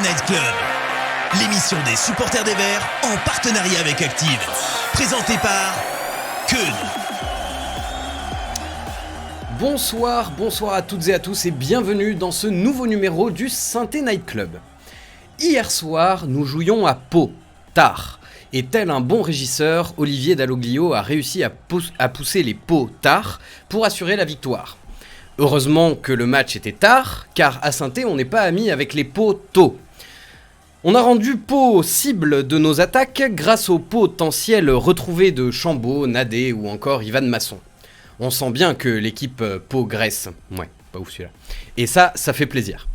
Night Club, l'émission des supporters des Verts en partenariat avec Active, présentée par Keun. Bonsoir à toutes et à tous et bienvenue dans ce nouveau numéro du Synthé Night Club. Hier soir, nous jouions à Pau, tard. Et tel un bon régisseur, Olivier Dalloglio a réussi à pousser les Pau tard pour assurer la victoire. Heureusement que le match était tard, car à Synthé, on n'est pas amis avec les Pau tôt. On a rendu Pau cible de nos attaques grâce aux potentiels retrouvés de Chambaud, Nadé ou encore Ivan Masson. On sent bien que l'équipe Pau graisse. Ouais, pas ouf celui-là. Et ça fait plaisir.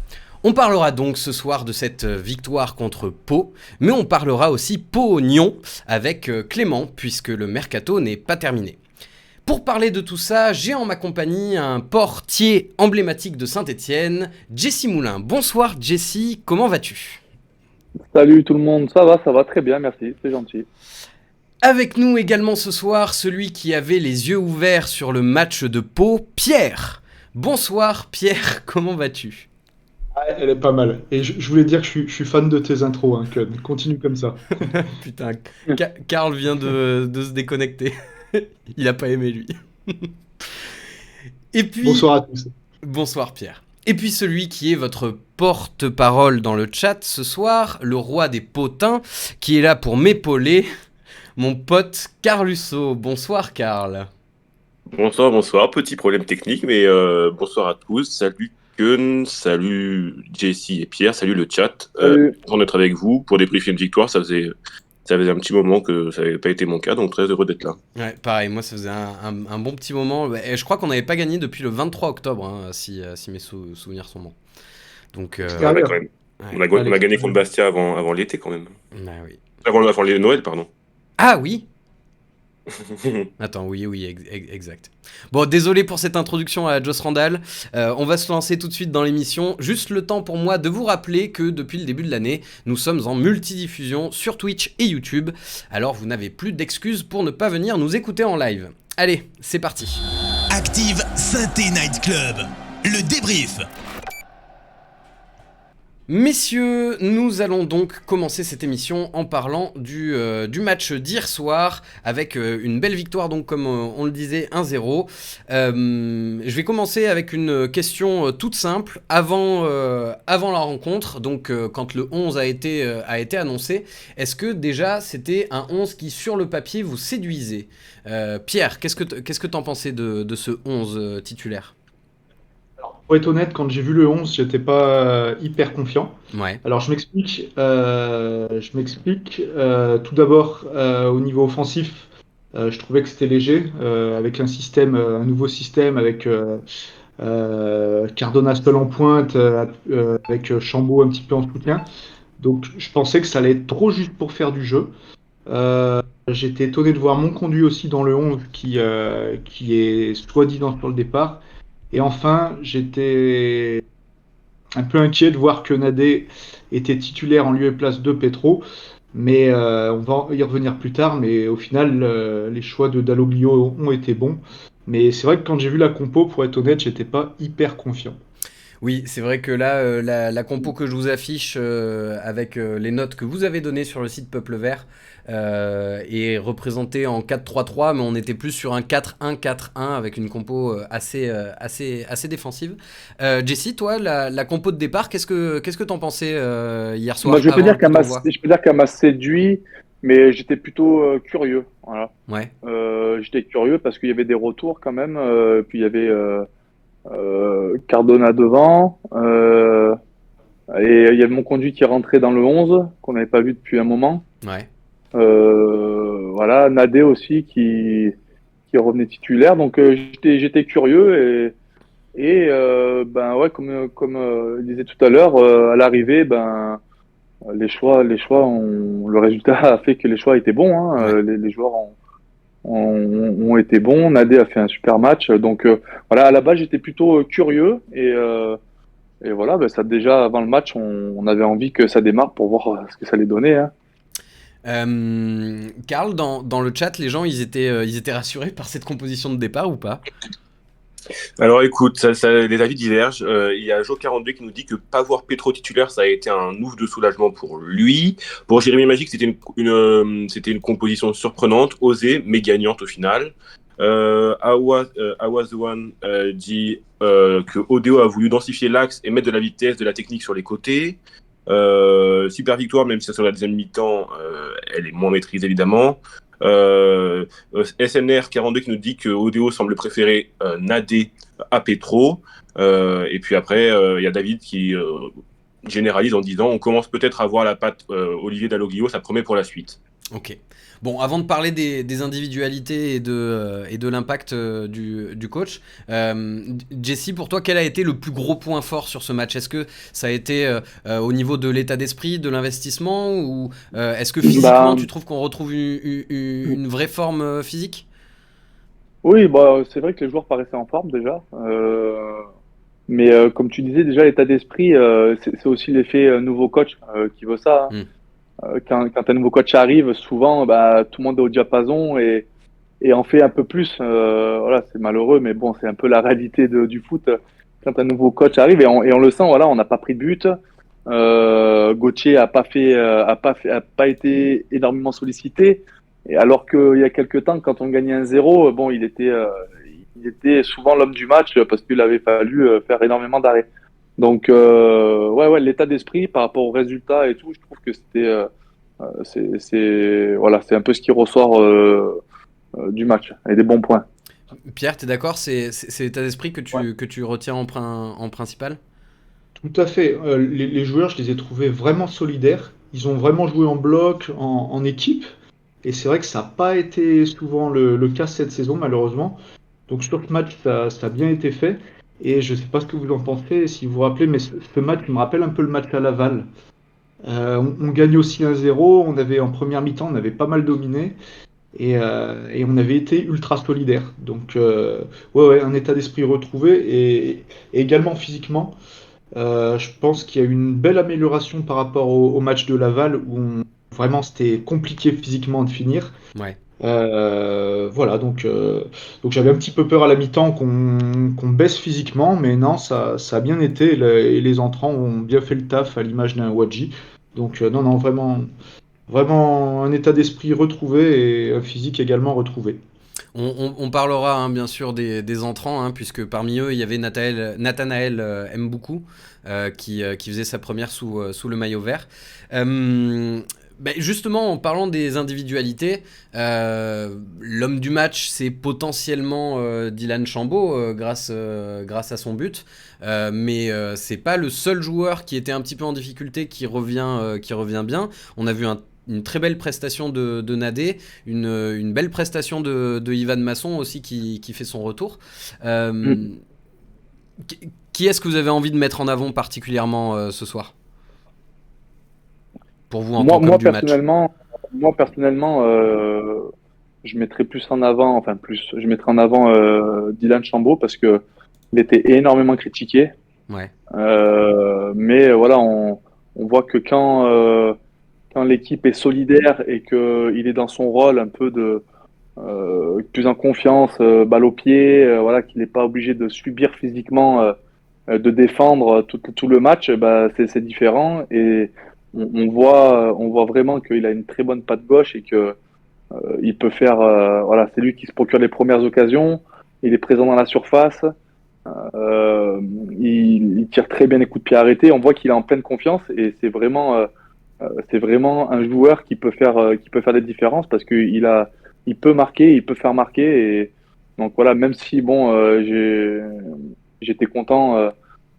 On parlera donc ce soir de cette victoire contre Pau, mais on parlera aussi Pau-Nyon avec Clément, puisque le mercato n'est pas terminé. Pour parler de tout ça, j'ai en ma compagnie un portier emblématique de Saint-Etienne, Jesse Moulin. Bonsoir Jesse, comment vas-tu ? Salut tout le monde, ça va très bien, merci, c'est gentil. Avec nous également ce soir, celui qui avait les yeux ouverts sur le match de Pau, Pierre. Bonsoir Pierre, comment vas-tu ? Elle est pas mal. Et je voulais dire que je suis fan de tes intros, hein, Keun. Continue comme ça. Putain, Karl vient de se déconnecter. Il a pas aimé lui. Et puis, bonsoir à tous. Bonsoir Pierre. Et puis celui qui est votre porte-parole dans le chat ce soir, le roi des potins, qui est là pour m'épauler, mon pote Karl Husso. Bonsoir Karl. Bonsoir. Petit problème technique, mais bonsoir à tous. Salut Keun, salut Jesse et Pierre, salut le chat. Content d'être avec vous pour débriefer une victoire. Ça faisait un petit moment que ça n'avait pas été mon cas, donc très heureux d'être là. Ouais, pareil, moi ça faisait un bon petit moment. Et je crois qu'on n'avait pas gagné depuis le 23 octobre, hein, si mes souvenirs sont bons. Donc, quand même. Ouais. On a gagné contre Bastia avant l'été quand même. Ah, oui. Avant les Noël, pardon. Ah oui. Attends, oui, exact. Bon, désolé pour cette introduction à Joss Randall. On va se lancer tout de suite dans l'émission. Juste le temps pour moi de vous rappeler que depuis le début de l'année, nous sommes en multidiffusion sur Twitch et YouTube. Alors vous n'avez plus d'excuses pour ne pas venir nous écouter en live. Allez, c'est parti. Active Synthé Night Club, le débrief. Messieurs, nous allons donc commencer cette émission en parlant du match d'hier soir avec une belle victoire, donc comme on le disait, 1-0. Je vais commencer avec une question toute simple. Avant la rencontre, donc quand le 11 a été annoncé, est-ce que déjà c'était un 11 qui sur le papier vous séduisait ? Pierre, qu'est-ce que t'en pensais de ce 11 titulaire ? Pour être honnête, quand j'ai vu le 11, j'étais pas hyper confiant. Ouais. Alors je m'explique. Tout d'abord, au niveau offensif, je trouvais que c'était léger, avec un nouveau système, avec Cardona seul en pointe, avec Chambaud un petit peu en soutien. Donc je pensais que ça allait être trop juste pour faire du jeu. J'étais étonné de voir Monconduit aussi dans le 11 qui est soi-disant sur le départ. Et enfin, j'étais un peu inquiet de voir que Nadé était titulaire en lieu et place de Petro. Mais on va y revenir plus tard. Mais au final, les choix de Dalloglio ont été bons. Mais c'est vrai que quand j'ai vu la compo, pour être honnête, j'étais pas hyper confiant. Oui, c'est vrai que là, la compo que je vous affiche avec les notes que vous avez données sur le site Peuple Vert est représentée en 4-3-3, mais on était plus sur un 4-1-4-1 avec une compo assez défensive. Jesse, toi, la compo de départ, qu'est-ce que t'en pensais hier soir ? Moi, je peux dire qu'elle m'a séduit, mais j'étais plutôt curieux. Voilà. Ouais. J'étais curieux parce qu'il y avait des retours quand même, puis il y avait Cardona devant, et il y avait Monconduit qui rentrait dans le 11 qu'on n'avait pas vu depuis un moment. Ouais. Voilà, Nadé aussi qui revenait titulaire, donc j'étais curieux et ben ouais, comme il disait tout à l'heure, à l'arrivée, ben le résultat a fait que les choix étaient bons, hein. Ouais. Les joueurs ont été bons. Nadé a fait un super match. Donc voilà, à la base j'étais plutôt curieux et voilà, ben, ça déjà avant le match on avait envie que ça démarre pour voir ce que ça allait donner, hein. Karl, dans le chat, les gens ils étaient rassurés par cette composition de départ ou pas ? Alors écoute, les avis divergent. Il y a Jo42 qui nous dit que pas voir Petro titulaire, ça a été un ouf de soulagement pour lui. Pour Jérémy Magique, c'était une composition surprenante, osée, mais gagnante au final. Awa The One dit que Odeo a voulu densifier l'axe et mettre de la vitesse, de la technique sur les côtés. Super victoire, même si sur la deuxième mi-temps, elle est moins maîtrisée évidemment. SNR 42 qui nous dit que Odeo semble préférer Nadé à Petro. Et puis après, il y a David qui généralise en disant on commence peut-être à voir la patte Olivier Dalloglio, ça promet pour la suite. Ok. Bon, avant de parler des individualités et de l'impact du coach, Jesse, pour toi, quel a été le plus gros point fort sur ce match? Est-ce que ça a été au niveau de l'état d'esprit, de l'investissement, ou est-ce que physiquement, tu trouves qu'on retrouve une vraie forme physique? Oui, c'est vrai que les joueurs paraissaient en forme déjà. Mais comme tu disais, déjà l'état d'esprit, c'est aussi l'effet nouveau coach qui veut ça, hein. Mm. Quand un nouveau coach arrive, souvent, tout le monde est au diapason et en fait un peu plus. Voilà, c'est malheureux, mais bon, c'est un peu la réalité du foot. Quand un nouveau coach arrive et on le sent, voilà, on n'a pas pris de but. Gauthier a pas été énormément sollicité. Et alors qu'il y a quelques temps, quand on gagnait 1-0, bon, il était souvent l'homme du match parce qu'il avait fallu faire énormément d'arrêts. Donc, ouais, l'état d'esprit par rapport aux résultats et tout, je trouve que voilà, c'est un peu ce qui ressort du match et des bons points. Pierre, t'es d'accord? C'est l'état d'esprit Ouais. que tu retiens en principal? Tout à fait. Les joueurs, je les ai trouvés vraiment solidaires. Ils ont vraiment joué en bloc, en équipe. Et c'est vrai que ça n'a pas été souvent le cas cette saison, malheureusement. Donc sur ce match, ça a bien été fait. Et je ne sais pas ce que vous en pensez, si vous vous rappelez, mais ce match me rappelle un peu le match à Laval. On gagne aussi 1-0. En première mi-temps, on avait pas mal dominé. Et on avait été ultra solidaires. Donc, ouais, un état d'esprit retrouvé. Et également physiquement. Je pense qu'il y a eu une belle amélioration par rapport au match de Laval où vraiment c'était compliqué physiquement de finir. Ouais. Voilà, donc j'avais un petit peu peur à la mi-temps qu'on baisse physiquement, mais non, ça a bien été et les entrants ont bien fait le taf à l'image d'un Wadji. Donc non, vraiment un état d'esprit retrouvé et un physique également retrouvé. On parlera hein, bien sûr des entrants, hein, puisque parmi eux il y avait Nathanaël Mboukou qui faisait sa première sous le maillot vert. Justement, en parlant des individualités, l'homme du match c'est potentiellement Dylan Chambaud grâce à son but, mais c'est pas le seul joueur qui était un petit peu en difficulté qui revient bien. On a vu une très belle prestation de Nadé, une belle prestation de Ivan Masson aussi qui fait son retour. Mm. Qui est-ce que vous avez envie de mettre en avant particulièrement ce soir? Pour vous en tant qu'homme du match. Moi personnellement, je mettrais plus en avant, enfin plus, je mettrais en avant Dylan Chambaud parce que il était énormément critiqué. Ouais. Mais voilà, on voit que quand l'équipe est solidaire et que il est dans son rôle un peu de plus en confiance, balle au pied, voilà, qu'il n'est pas obligé de subir physiquement, de défendre tout le match, c'est différent et on voit vraiment qu'il a une très bonne patte gauche et que il peut faire, voilà, c'est lui qui se procure les premières occasions, il est présent dans la surface, euh, il tire très bien les coups de pied arrêtés, on voit qu'il est en pleine confiance et c'est vraiment un joueur qui peut faire des différences parce il peut marquer, il peut faire marquer et donc voilà, même si bon, j'étais content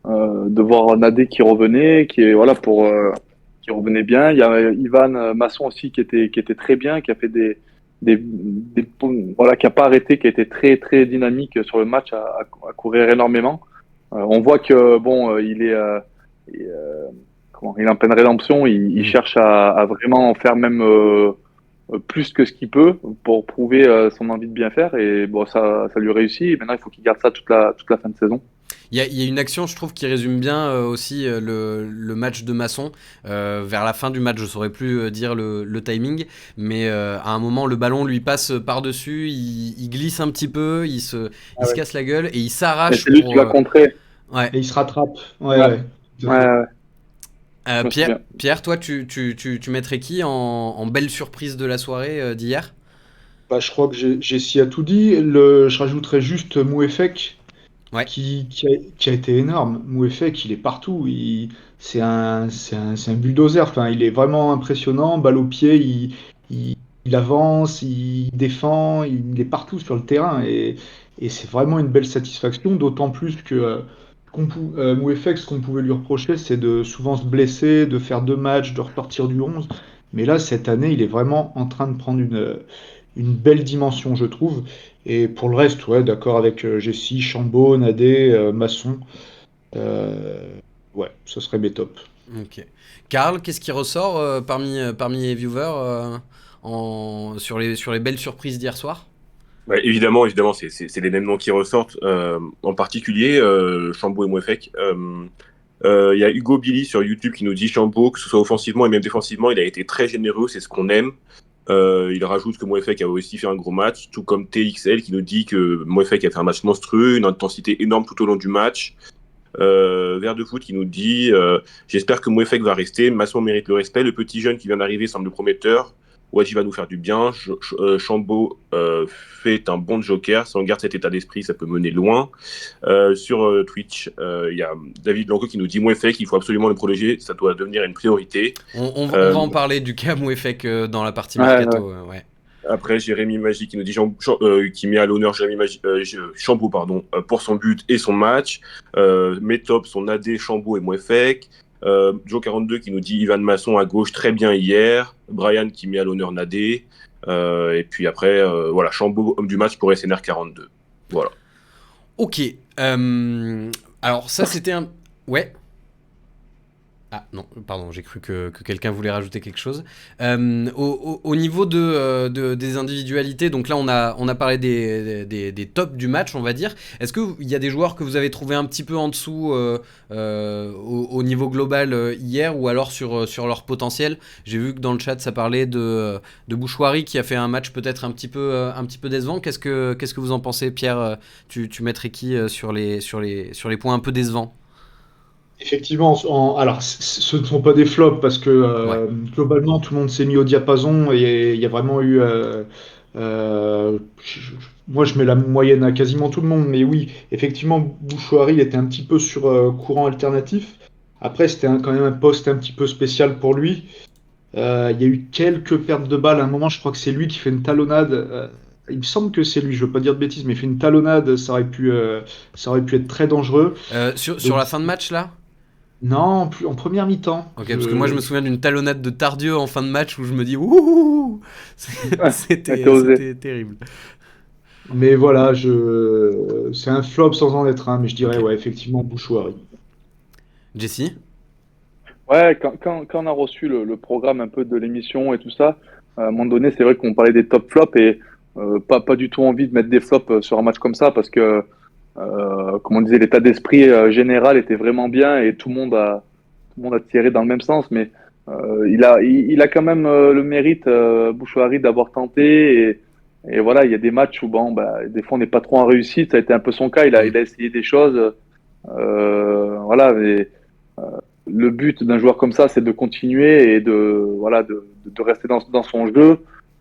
de voir Nadé qui revenait, qui revenait bien. Il y a Ivan Masson aussi qui était très bien, qui a fait voilà, qui a pas arrêté, qui a été très très dynamique sur le match, à courir énormément. On voit que bon, il est en pleine rédemption. Il cherche à vraiment en faire même plus que ce qu'il peut pour prouver son envie de bien faire. Et bon, ça lui réussit. Et maintenant, il faut qu'il garde ça toute la fin de saison. Il y a une action, je trouve, qui résume bien aussi le match de Masson. Vers la fin du match, je saurais plus dire le timing, mais à un moment, le ballon lui passe par-dessus, il glisse un petit peu, il se casse la gueule et il Et s'arrache c'est lui pour. qui va contrer. Ouais. Et il se rattrape. Ouais, Ouais. ouais. Tout à Ouais, fait. ouais. Je me Pierre, souviens. Pierre, toi, tu mettrais qui en belle surprise de la soirée d'hier? Bah, je crois que Jessie a tout dit. Je rajouterais juste Mouefek, Ouais. qui a été énorme. Mouefek, il est partout. C'est un bulldozer. Enfin, il est vraiment impressionnant. Balle au pied, il avance, il défend, il est partout sur le terrain. Et c'est vraiment une belle satisfaction, d'autant plus que Mouefek, ce qu'on pouvait lui reprocher, c'est de souvent se blesser, de faire 2 matchs, de ressortir du 11. Mais là, cette année, il est vraiment en train de prendre une belle dimension, je trouve. Et pour le reste, ouais, d'accord avec Jessie, Chambaud, Nadé, Masson. Euh, ouais, ce serait mes tops. Ok. Karl, qu'est-ce qui ressort parmi les viewers sur les belles surprises d'hier soir? Ouais, évidemment, c'est les mêmes noms qui ressortent. En particulier, Chambaud et Mouefek. Il y a Hugo Billy sur YouTube qui nous dit Chambaud, que ce soit offensivement et même défensivement, il a été très généreux, c'est ce qu'on aime. Il rajoute que Mouefek a aussi fait un gros match, tout comme TXL qui nous dit que Mouefek a fait un match monstrueux, une intensité énorme tout au long du match. Vert de foot qui nous dit j'espère que Mouefek va rester, Masson mérite le respect, le petit jeune qui vient d'arriver semble prometteur, Wadji va nous faire du bien, Chambaud fait un bon joker, si on garde cet état d'esprit ça peut mener loin. Sur Twitch il y a David Blanco qui nous dit Mouefek il faut absolument le protéger, ça doit devenir une priorité. On va en parler du cas Mouefek dans la partie Ouais, mercato. Ouais. Après, Jérémy Magie qui nous dit qui met à l'honneur Chambaud pour son but et son match. Mes tops sont Nadé, Chambaud et Mouefek. Joe 42 qui nous dit Ivan Masson à gauche très bien hier. Brian qui met à l'honneur Nadé. Et puis après, voilà, Chambaud, homme du match pour SNR 42. Voilà. Ok. Alors ça c'était un... Ouais. Ah non, pardon, j'ai cru que quelqu'un voulait rajouter quelque chose. Au niveau des individualités, donc là on a parlé des tops du match, on va dire. Est-ce qu'il y a des joueurs que vous avez trouvé un petit peu en dessous au niveau global hier, ou alors sur leur potentiel? J'ai vu que dans le chat ça parlait de Bouchoirie qui a fait un match peut-être un petit peu décevant. Qu'est-ce que vous en pensez, Pierre? Tu mettrais qui sur les points un peu décevants? Effectivement, alors ce ne sont pas des flops parce que Ouais. globalement tout le monde s'est mis au diapason et il y a vraiment eu. Moi je mets la moyenne à quasiment tout le monde, mais oui, effectivement, Bouchoirie était un petit peu sur courant alternatif. Après, c'était quand même un poste un petit peu spécial pour lui. Il y a eu quelques pertes de balles. À un moment, je crois que c'est lui qui fait une talonnade. Il me semble que c'est lui, je veux pas dire de bêtises, mais il fait une talonnade, ça aurait pu être très dangereux. Sur Donc, la fin de match là? non, en première mi-temps. Ok, parce que moi je me souviens d'une talonnade de Tardieu en fin de match où je me dis ouh, Ouais, t'as osé. c'était terrible. Mais voilà, c'est un flop sans en être un, mais je dirais, Ok. ouais, effectivement, Bouchoirie. Jesse? Ouais, quand on a reçu le programme un peu de l'émission et tout ça, à un moment donné, c'est vrai qu'on parlait des top flops et pas du tout envie de mettre des flops sur un match comme ça parce que, comme on disait, l'état d'esprit général était vraiment bien et tout le monde a tiré dans le même sens. Mais il a quand même le mérite, Bouchouari, d'avoir tenté. Et voilà, il y a des matchs où, bon, bah, des fois, on n'est pas trop en réussite. Ça a été un peu son cas. Il a essayé des choses. Voilà, mais le but d'un joueur comme ça, c'est de continuer et voilà, de rester dans son jeu.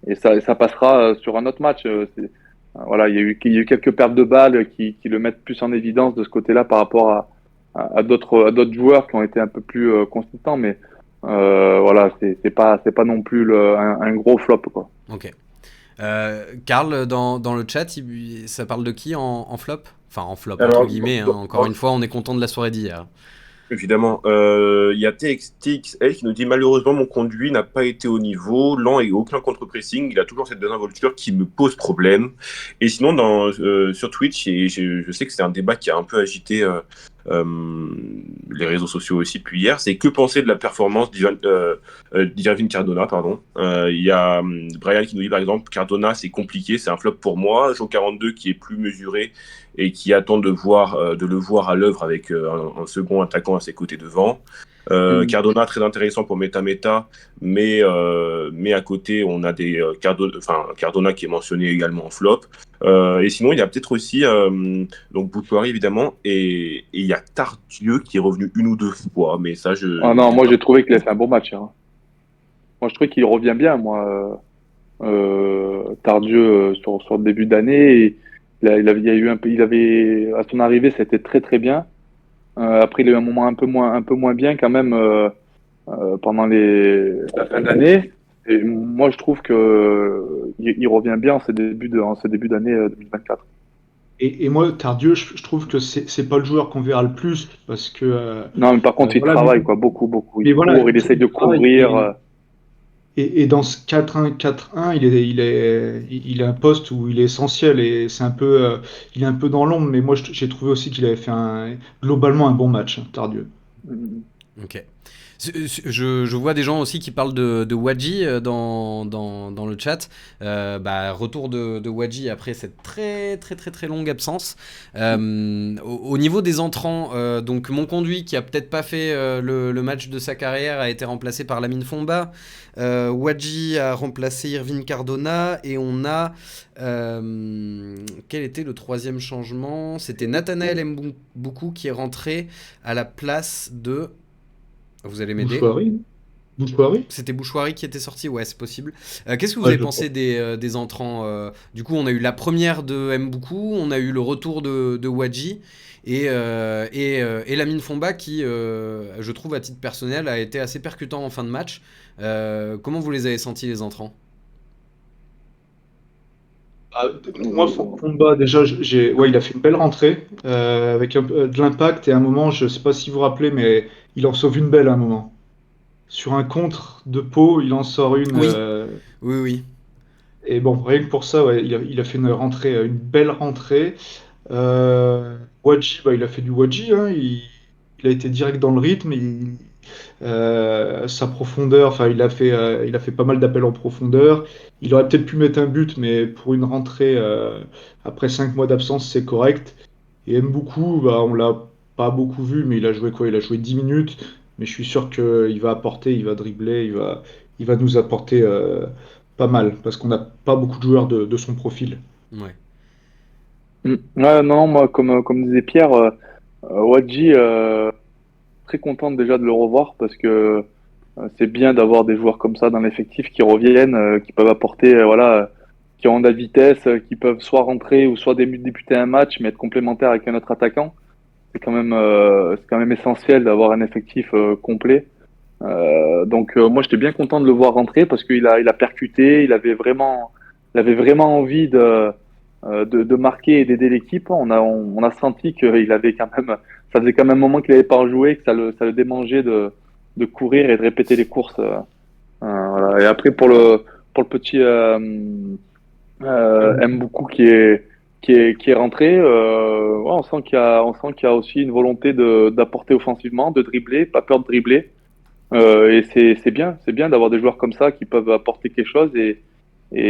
Et ça passera sur un autre match. Voilà, il y a eu quelques pertes de balles qui le mettent plus en évidence de ce côté-là par rapport à d'autres joueurs qui ont été un peu plus consistants. Mais voilà, c'est pas non plus un gros flop, quoi. Ok. Karl, dans le chat, ça parle de qui en flop? Enfin, en flop, entre Alors, guillemets. Hein. Encore une fois, on est content de la soirée d'hier. évidemment, il y a TXL qui nous dit malheureusement mon conduit n'a pas été au niveau, lent et aucun contre-pressing, il a toujours cette désinvolture qui me pose problème. Et sinon sur Twitch, et je sais que c'est un débat qui a un peu agité les réseaux sociaux aussi depuis hier, c'est que penser de la performance d'Irving Cardona, pardon. Il y a Brian qui nous dit par exemple Cardona c'est compliqué, c'est un flop pour moi. Joe 42 qui est plus mesuré et qui attend de le voir à l'œuvre avec un second attaquant à ses côtés devant. Cardona, très intéressant pour méta, mais à côté, on a Cardona qui est mentionné également en flop. Et sinon, il y a peut-être aussi donc Bouchouari, évidemment, et il y a Tardieu qui est revenu une ou deux fois, mais ça, Ah non, moi j'ai trouvé qu'il a fait un bon match. Hein. Moi je trouvais qu'il revient bien, moi. Tardieu sur le début d'année, il y a eu à son arrivée, c'était très très bien. Après, il a eu un moment un peu moins bien quand même pendant la fin d'année. Et moi, je trouve que il revient bien en ce début d'année 2024. Et moi, Tardieu, je trouve que c'est pas le joueur qu'on verra le plus parce que Non, mais par contre, il voilà, travaille quoi, beaucoup. Il mais voilà, court, il essaye de travaille. couvrir. Et dans ce 4-1-4-1, il est un poste où il est essentiel et c'est un peu, il est un peu dans l'ombre. Mais moi, j'ai trouvé aussi qu'il avait fait globalement un bon match, hein, Tardieu. Ok. Je vois des gens aussi qui parlent de Wadji dans le chat. Retour de Wadji après cette très très très très longue absence. Au niveau des entrants, donc mon conduit qui a peut-être pas fait le match de sa carrière a été remplacé par Lamine Fomba. Wadji a remplacé Irvine Cardona et on a quel était le troisième changement? C'était Nathanaël Mboukou qui est rentré à la place de... Vous allez m'aider. Bouchouari? C'était Bouchouari qui était sorti, ouais, c'est possible. Qu'est-ce que vous Ouais, avez je pensé crois. des entrants Du coup, on a eu la première de Mboukou, on a eu le retour de Wadji et Lamine Fomba qui, je trouve à titre personnel, a été assez percutant en fin de match. Comment vous les avez sentis les entrants? Ah, moi, Fomba, déjà, ouais, il a fait une belle rentrée avec de l'impact et à un moment, je sais pas si vous vous rappelez, mais il en sauve une belle à un moment. Sur un contre de Pau, il en sort une. Oui, oui. Et bon, rien que pour ça, ouais, il a fait une rentrée, une belle rentrée. Wadji, bah, il a fait du Wadji, hein, il a été direct dans le rythme. Sa profondeur, enfin, il a fait pas mal d'appels en profondeur. Il aurait peut-être pu mettre un but, mais pour une rentrée après 5 mois d'absence, c'est correct. Et Mboukou, bah, on l'a pas beaucoup vu, mais il a joué quoi? Il a joué 10 minutes. Mais je suis sûr qu'il va apporter, il va dribbler, il va nous apporter pas mal, parce qu'on n'a pas beaucoup de joueurs de son profil. Ouais. Ouais, non, moi, comme disait Pierre, Wadji, très contente déjà de le revoir parce que c'est bien d'avoir des joueurs comme ça dans l'effectif qui reviennent, qui peuvent apporter, qui ont de la vitesse, qui peuvent soit rentrer ou soit débuter un match, mais être complémentaires avec un autre attaquant. C'est quand même essentiel d'avoir un effectif complet. Donc moi, j'étais bien content de le voir rentrer parce il a percuté, il avait vraiment envie de marquer et d'aider l'équipe. On a senti qu'il avait quand même, ça faisait quand même un moment qu'il n'avait pas joué, que ça le démangeait de courir et de répéter les courses. Voilà. Et après pour le petit Mboukou qui est rentré, ouais, on sent qu'il y a aussi une volonté d'apporter offensivement, de dribbler, pas peur de dribbler. Et c'est bien d'avoir des joueurs comme ça qui peuvent apporter quelque chose et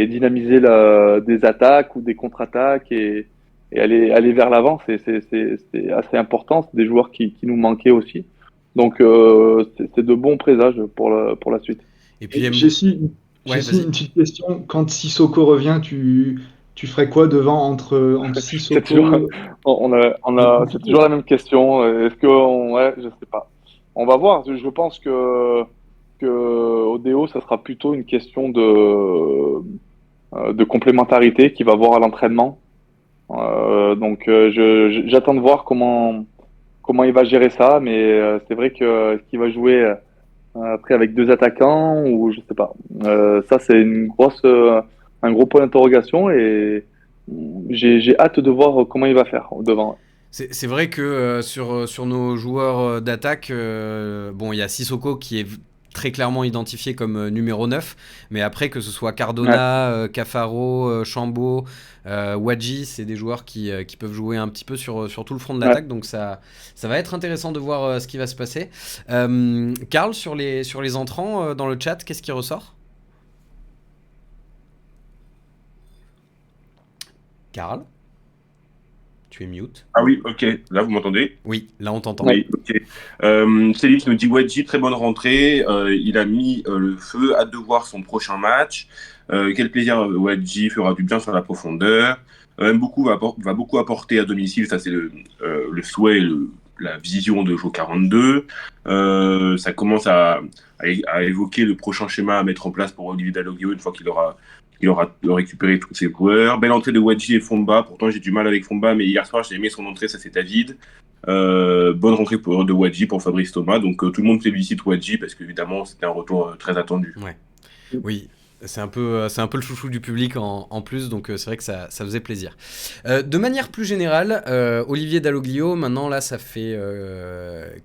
dynamiser des attaques ou des contre-attaques et aller vers l'avant. C'est assez important. C'est des joueurs qui nous manquaient aussi. Donc, c'est de bons présages pour la suite. Et puis Jessie, Ouais, Jessie, vas-y. une petite question. Quand Sissoko revient, tu ferais quoi devant entre C'est toujours, Sissoko? c'est toujours la même question. Ouais, je sais pas. On va voir. Je pense que Odeo, ça sera plutôt une question de complémentarité qu'il va voir à l'entraînement. J'attends de voir comment il va gérer ça, mais c'est vrai que est-ce qu'il va jouer après avec deux attaquants ou je sais pas. Ça c'est un gros point d'interrogation et j'ai hâte de voir comment il va faire devant. C'est vrai que sur nos joueurs d'attaque, bon, il y a Sissoko qui est très clairement identifié comme numéro 9, mais après que ce soit Ouais. Cardona, Cafaro, Chambaud, Wadji, c'est des joueurs qui peuvent jouer un petit peu sur tout le front de Ouais. l'attaque, donc ça va être intéressant de voir ce qui va se passer. Karl, sur les entrants dans le chat, qu'est-ce qui ressort? Karl, tu es mute. Ah oui, ok. Là, vous m'entendez? Oui, là on t'entend. Oui, ok. Céline nous dit Wadji, très bonne rentrée. Il a mis le feu. Hâte de voir son prochain match. Quel plaisir, Wadji fera du bien sur la profondeur. Beaucoup va beaucoup apporter à domicile. Ça, c'est le souhait, la vision de Jo 42. Ça commence à évoquer le prochain schéma à mettre en place pour Olivier Dalloglio une fois qu'il aura récupéré tous ses joueurs. Belle entrée de Wadji et Fomba. Pourtant, j'ai du mal avec Fomba, mais hier soir, j'ai aimé son entrée. Ça, c'est David. Bonne rentrée de Wadji pour Fabrice Thomas. Donc, tout le monde félicite Wadji parce qu'évidemment, c'était un retour très attendu. Ouais. Oui. C'est un peu le chouchou du public en plus, donc c'est vrai que ça faisait plaisir. De manière plus générale, Olivier Dalloglio, maintenant là, ça fait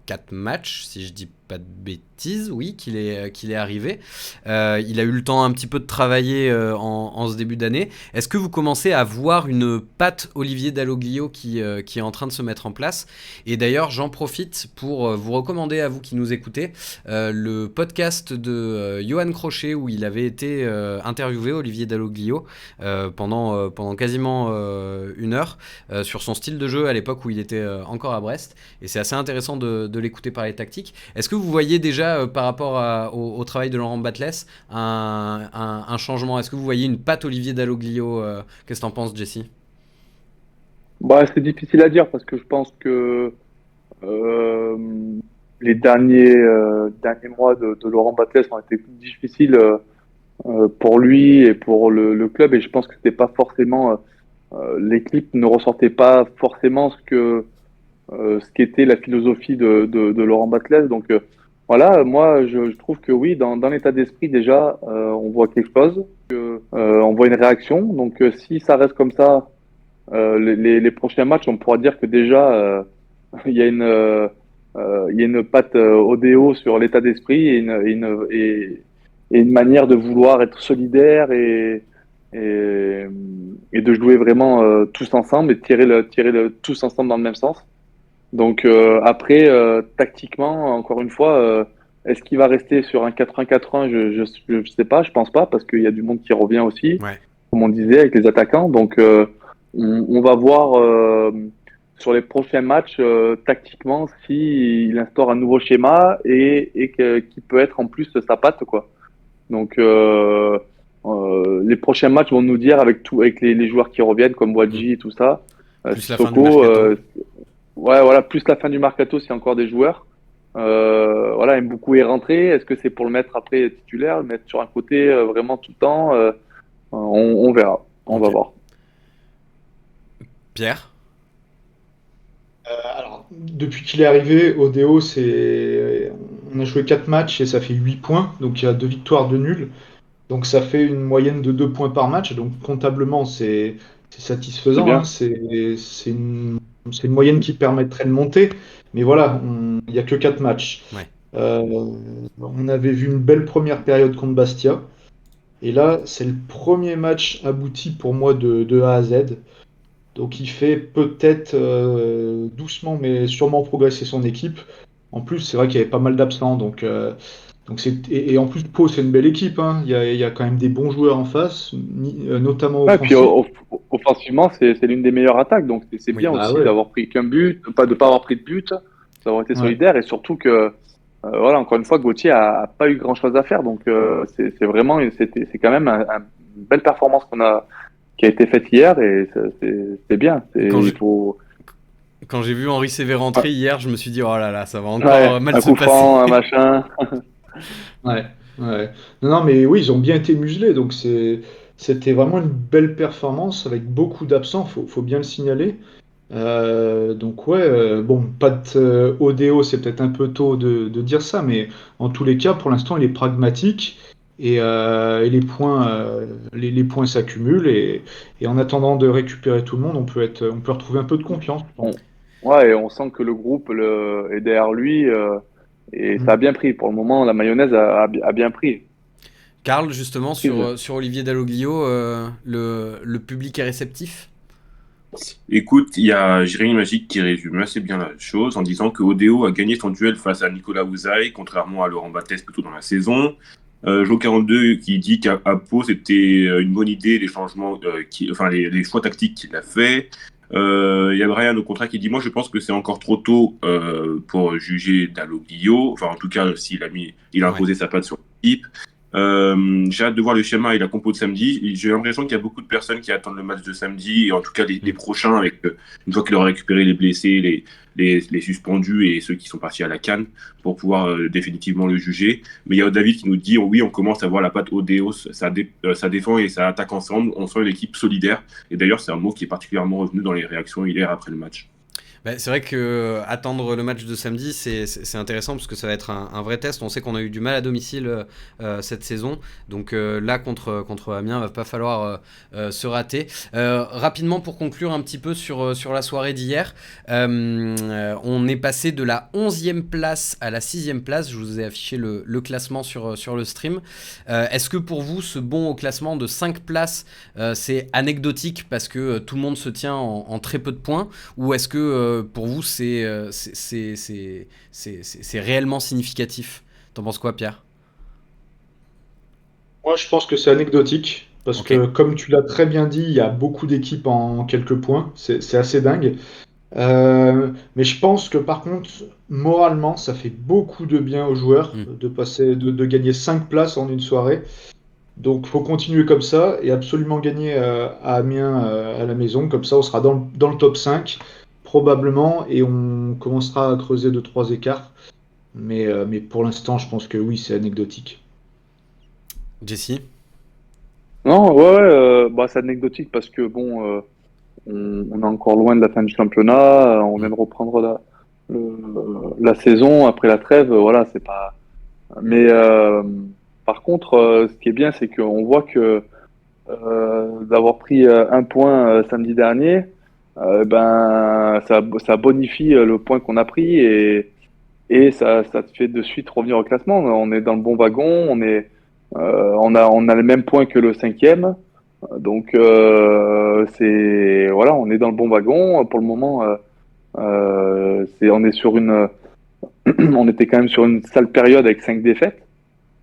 4 matchs, si je dis pas de bêtises, oui, qu'il est arrivé. Il a eu le temps un petit peu de travailler en ce début d'année. Est-ce que vous commencez à voir une patte Olivier Dalloglio qui est en train de se mettre en place? Et d'ailleurs, j'en profite pour vous recommander à vous qui nous écoutez le podcast de Johan Crochet où il avait été interviewé, Olivier Dalloglio, pendant quasiment 1 heure sur son style de jeu à l'époque où il était encore à Brest. Et c'est assez intéressant de l'écouter parler tactique. Est-ce que vous voyez déjà par rapport au travail de Laurent Batles un changement? Est-ce que vous voyez une patte Olivier Dalloglio? Qu'est-ce que t'en penses, Jesse? Bah, c'est difficile à dire parce que je pense que les derniers mois de Laurent Batles ont été difficiles pour lui et pour le club, et je pense que c'était pas forcément l'équipe ne ressortait pas forcément ce qu'était la philosophie de Laurent Batles. Donc voilà, moi je trouve que oui, dans l'état d'esprit déjà, on voit quelque chose, on voit une réaction. Donc si ça reste comme ça, les prochains matchs, on pourra dire que déjà il y a une patte ODO sur l'état d'esprit et une manière de vouloir être solidaire et de jouer vraiment tous ensemble et de tirer tous ensemble dans le même sens. Donc après, tactiquement, encore une fois, est-ce qu'il va rester sur un 4-1-4-1? Je sais pas, je pense pas, parce qu'il y a du monde qui revient aussi, Ouais. comme on disait, avec les attaquants. Donc on va voir sur les prochains matchs, tactiquement, s'il instaure un nouveau schéma et qui peut être en plus sa patte, quoi. Donc les prochains matchs vont nous dire avec les joueurs qui reviennent, comme Wadji et tout ça. Plus la fin du Sissoko, mercato. ouais, voilà, plus la fin du mercato s'il y a encore des joueurs. Voilà, Mboukou est rentré. Est-ce que c'est pour le mettre après titulaire, le mettre sur un côté vraiment tout le temps? On verra. On va Ok. voir. Pierre? Alors, depuis qu'il est arrivé, Odeo, on a joué 4 matchs et ça fait 8 points. Donc il y a 2 victoires, 2 nuls. Donc ça fait une moyenne de 2 points par match. Donc comptablement, c'est C'est satisfaisant, bien. hein. C'est une moyenne qui permettrait de monter. Mais voilà, il n'y a que 4 matchs. Ouais. On avait vu une belle première période contre Bastia. Et là, c'est le premier match abouti pour moi de A à Z. Donc il fait peut-être doucement, mais sûrement progresser son équipe. En plus, c'est vrai qu'il y avait pas mal d'absents. Et en plus, Pau, c'est une belle équipe, hein. Il y a quand même des bons joueurs en face, notamment Ouais, et puis offensifs. offensivement, c'est l'une des meilleures attaques. Donc c'est Oui, bien bah aussi ouais. d'avoir pris qu'un but, de pas avoir pris de but, d'avoir été Ouais. solidaire, et surtout que voilà, encore une fois, Gauthier a pas eu grand-chose à faire. Donc c'est vraiment, c'est quand même une belle performance qui a été faite hier, et c'est bien. Quand Il faut j'ai vu Henri Sévé rentrer hier, je me suis dit, oh là là, ça va encore ouais, mal un se coup franc, un passer. machin. Ouais, ouais. Non, non, mais oui, ils ont bien été muselés, donc c'était vraiment une belle performance avec beaucoup d'absents, faut bien le signaler. Donc ouais, bon, pas de ODO, c'est peut-être un peu tôt de dire ça, mais en tous les cas, pour l'instant, il est pragmatique et les points s'accumulent et en attendant de récupérer tout le monde, on peut retrouver un peu de confiance, je pense. Ouais, et on sent que le groupe est derrière lui, et ça a Mm. bien pris. Pour le moment, la mayonnaise a bien pris. Karl, justement, Prise. sur Olivier Dalloglio, le public est réceptif? Écoute, il y a Jérémy Magique qui résume assez bien la chose en disant que Odeo a gagné son duel face à Nicolas Ouzaï, contrairement à Laurent Batles plus tôt dans la saison. Jo42 qui dit qu'à Pau, c'était une bonne idée, les changements, enfin les choix tactiques qu'il a fait. Il y a Brian au contraire qui dit moi je pense que c'est encore trop tôt pour juger Dalloglio. Enfin en tout cas il a imposé sa patte sur l'équipe. J'ai hâte de voir le schéma et la compo de samedi. J'ai l'impression qu'il y a beaucoup de personnes qui attendent le match de samedi et en tout cas les prochains avec une fois qu'il aura récupéré les blessés, les suspendus et ceux qui sont partis à la CAN pour pouvoir définitivement le juger. Mais il y a David qui nous dit oui, on commence à voir la patte Odeos, ça défend et ça attaque ensemble. On sent l'équipe solidaire. Et d'ailleurs, c'est un mot qui est particulièrement revenu dans les réactions hier après le match. Bah, c'est vrai que attendre le match de samedi, c'est intéressant parce que ça va être un vrai test. On sait qu'on a eu du mal à domicile cette saison. Donc là, contre Amiens, il va pas falloir se rater. Rapidement, pour conclure un petit peu sur la soirée d'hier, on est passé de la 11e place à la 6e place. Je vous ai affiché le classement sur le stream. Est-ce que pour vous, ce bond au classement de 5 places, c'est anecdotique parce que tout le monde se tient en très peu de points, ou est-ce que pour vous, c'est réellement significatif? T'en penses quoi, Pierre? Moi, je pense que c'est anecdotique, parce que, comme tu l'as très bien dit, il y a beaucoup d'équipes en quelques points. C'est assez dingue. Mais je pense que, par contre, moralement, ça fait beaucoup de bien aux joueurs de gagner 5 places en une soirée. Donc, faut continuer comme ça et absolument gagner à Amiens à la maison. Comme ça, on sera dans le top 5, probablement, et on commencera à creuser 2-3 écarts. Mais pour l'instant, je pense que oui, c'est anecdotique. Jesse? Non, bah, c'est anecdotique parce que bon, on est encore loin de la fin du championnat. On vient de reprendre la saison après la trêve. Voilà, c'est pas. Mais par contre, ce qui est bien, c'est qu'on voit que d'avoir pris un point samedi dernier, ben ça bonifie le point qu'on a pris et ça te fait de suite revenir au classement. On est dans le bon wagon, on a le même point que le 5e. Donc voilà, on est dans le bon wagon. Pour le moment, on est sur on était quand même sur une sale période avec 5 défaites.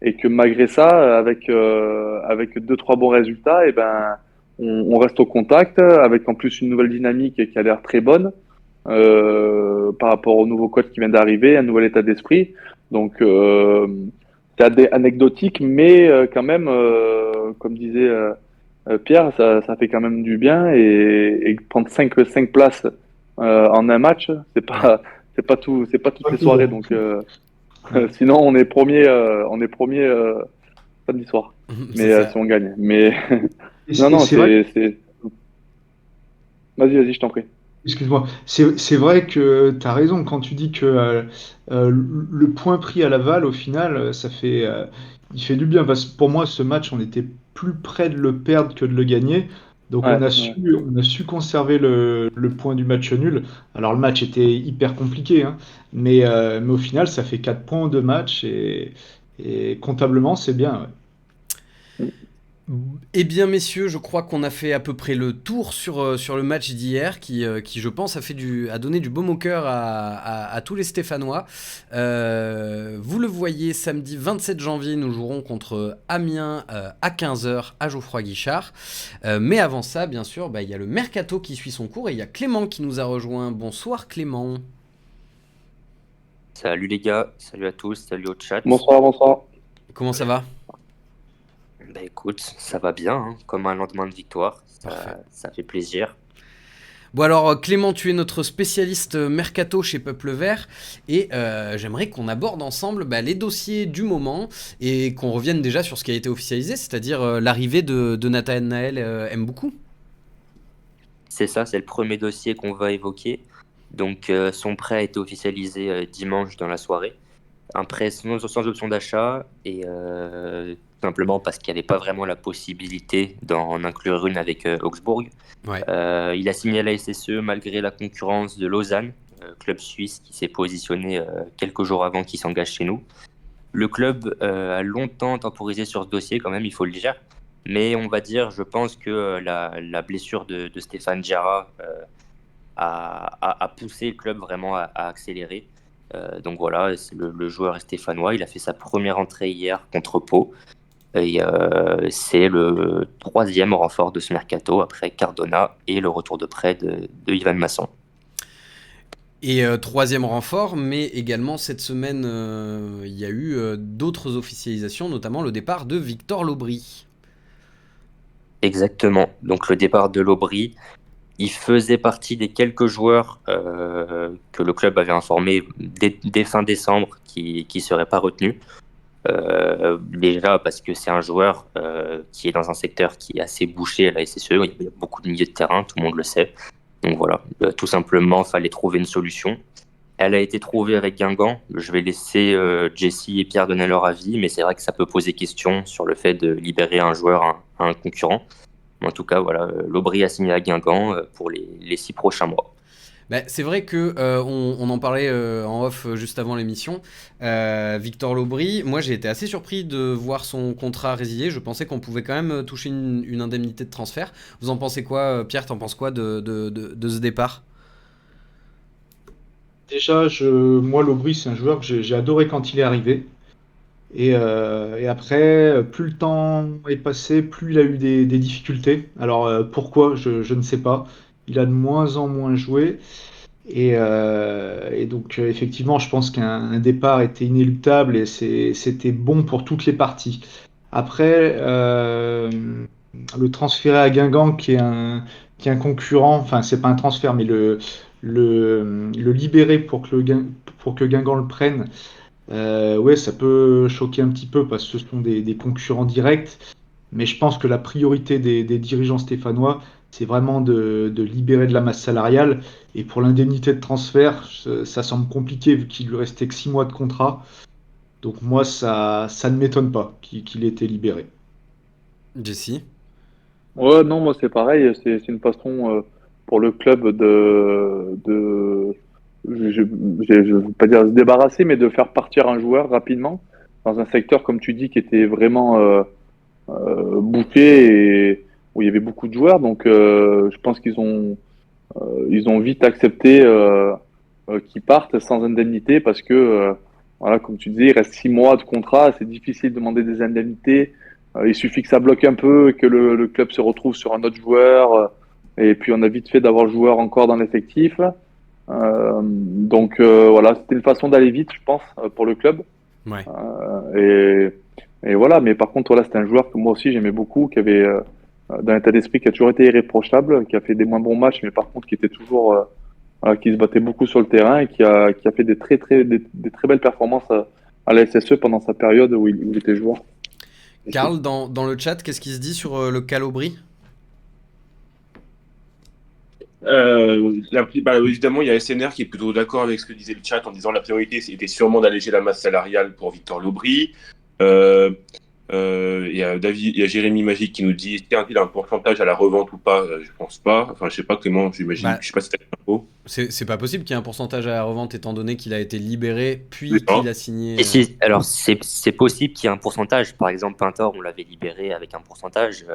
Et que malgré ça, avec 2-3 bons résultats, et ben on reste au contact, avec en plus une nouvelle dynamique qui a l'air très bonne par rapport au nouveau coach qui vient d'arriver, un nouvel état d'esprit. Donc c'est anecdotique, mais quand même, comme disait Pierre, ça fait quand même du bien et prendre 5 places en un match, c'est pas toutes les soirées. Donc sinon, on est premier samedi soir. Mais si on gagne. Mais non, c'est. Vas-y, je t'en prie. Excuse-moi. C'est vrai que tu as raison quand tu dis que le point pris à Laval, au final, il fait du bien. Parce que pour moi, ce match, on était plus près de le perdre que de le gagner. Donc on a su conserver le point du match nul. Alors le match était hyper compliqué, hein, mais au final, ça fait 4 points en 2 matchs et comptablement, c'est bien. Ouais. Eh bien, messieurs, je crois qu'on a fait à peu près le tour sur le match d'hier, qui, je pense, a donné du baume au cœur à tous les Stéphanois. Vous le voyez, samedi 27 janvier, nous jouerons contre Amiens à 15h à Geoffroy-Guichard. Mais avant ça, bien sûr, il y a le Mercato qui suit son cours et il y a Clément qui nous a rejoint. Bonsoir Clément. Salut les gars, salut à tous, salut au chat. Bonsoir. Comment ça va ? Bah écoute, ça va bien, hein, comme un lendemain de victoire, ça fait plaisir. Bon alors Clément, tu es notre spécialiste Mercato chez Peuple Vert et j'aimerais qu'on aborde ensemble les dossiers du moment et qu'on revienne déjà sur ce qui a été officialisé, c'est-à-dire l'arrivée de Nathanaël Mboukou. C'est ça, c'est le premier dossier qu'on va évoquer. Donc son prêt a été officialisé dimanche dans la soirée. Un prêt sans option d'achat et simplement parce qu'il n'y avait pas vraiment la possibilité d'en inclure une avec Augsbourg. Ouais. Il a signé à la SSE malgré la concurrence de Lausanne, club suisse qui s'est positionné quelques jours avant qu'il s'engage chez nous. Le club a longtemps temporisé sur ce dossier quand même, il faut le dire. Mais on va dire, je pense que la blessure de Stéphane Diarra a poussé le club vraiment à accélérer. Donc voilà, le joueur est stéphanois, il a fait sa première entrée hier contre Pau. Et c'est le 3e renfort de ce mercato après Cardona et le retour de prêt de Ivan Masson. Et 3e renfort, mais également cette semaine, il y a eu d'autres officialisations, notamment le départ de Victor Lobry. Exactement, donc le départ de Lobry, il faisait partie des quelques joueurs que le club avait informé dès fin décembre qui ne seraient pas retenus. Déjà parce que c'est un joueur qui est dans un secteur qui est assez bouché à la SSE, il y a beaucoup de milieux de terrain, tout le monde le sait. Donc voilà, tout simplement, il fallait trouver une solution. Elle a été trouvée avec Guingamp. Je vais laisser Jesse et Pierre donner leur avis, mais c'est vrai que ça peut poser question sur le fait de libérer un joueur à un concurrent. En tout cas, voilà, Lobry a signé à Guingamp pour les 6 prochains mois. Bah, c'est vrai que on en parlait en off juste avant l'émission. Victor Lobry, moi j'ai été assez surpris de voir son contrat résilié. Je pensais qu'on pouvait quand même toucher une indemnité de transfert. Vous en pensez quoi, Pierre? T'en penses quoi de ce départ? Déjà, moi, Lobry, c'est un joueur que j'ai adoré quand il est arrivé. Et après, plus le temps est passé, plus il a eu des difficultés. Alors, pourquoi? Je ne sais pas. Il a de moins en moins joué. Et donc, effectivement, je pense qu'un départ était inéluctable et c'était bon pour toutes les parties. Après, le transférer à Guingamp, qui est un concurrent, enfin, c'est pas un transfert, mais le libérer pour que Guingamp le prenne, ouais, ça peut choquer un petit peu parce que ce sont des concurrents directs. Mais je pense que la priorité des dirigeants stéphanois, c'est vraiment de libérer de la masse salariale. Et pour l'indemnité de transfert, ça semble compliqué vu qu'il lui restait que 6 mois de contrat. Donc moi, ça ne m'étonne pas qu'il ait été libéré. Jesse? Ouais, non, moi c'est pareil. C'est une façon pour le club je veux pas dire se débarrasser, mais de faire partir un joueur rapidement dans un secteur, comme tu dis, qui était vraiment bouqué et où il y avait beaucoup de joueurs. Donc, je pense ils ont vite accepté qu'ils partent sans indemnité parce que, voilà, comme tu disais, il reste 6 mois de contrat. C'est difficile de demander des indemnités. Il suffit que ça bloque un peu, que le club se retrouve sur un autre joueur. Et puis, on a vite fait d'avoir le joueur encore dans l'effectif. Donc, voilà, c'était une façon d'aller vite, je pense, pour le club. Ouais. Et voilà, mais par contre, voilà, c'était un joueur que moi aussi j'aimais beaucoup, qui avait d'un état d'esprit qui a toujours été irréprochable, qui a fait des moins bons matchs, mais par contre qui était toujours, voilà, qui se battait beaucoup sur le terrain et qui a fait des des très belles performances à la SSE pendant sa période où il était joueur. Karl, dans le chat, qu'est-ce qui se dit sur le cas Lobry? Évidemment, il y a SNR qui est plutôt d'accord avec ce que disait le chat en disant la priorité était sûrement d'alléger la masse salariale pour Victor Lobry. Il y a il y a Jérémy Magique qui nous dit est-il un pourcentage à la revente ou pas? Je pense pas. Enfin, je sais pas Clément, j'imagine. Bah, Je sais pas si t'as l'info. c'est pas possible qu'il y ait un pourcentage à la revente étant donné qu'il a été libéré puis C'est ça. qu'il a signé. Et si, alors c'est possible qu'il y ait un pourcentage. Par exemple, Pintor, on l'avait libéré avec un pourcentage.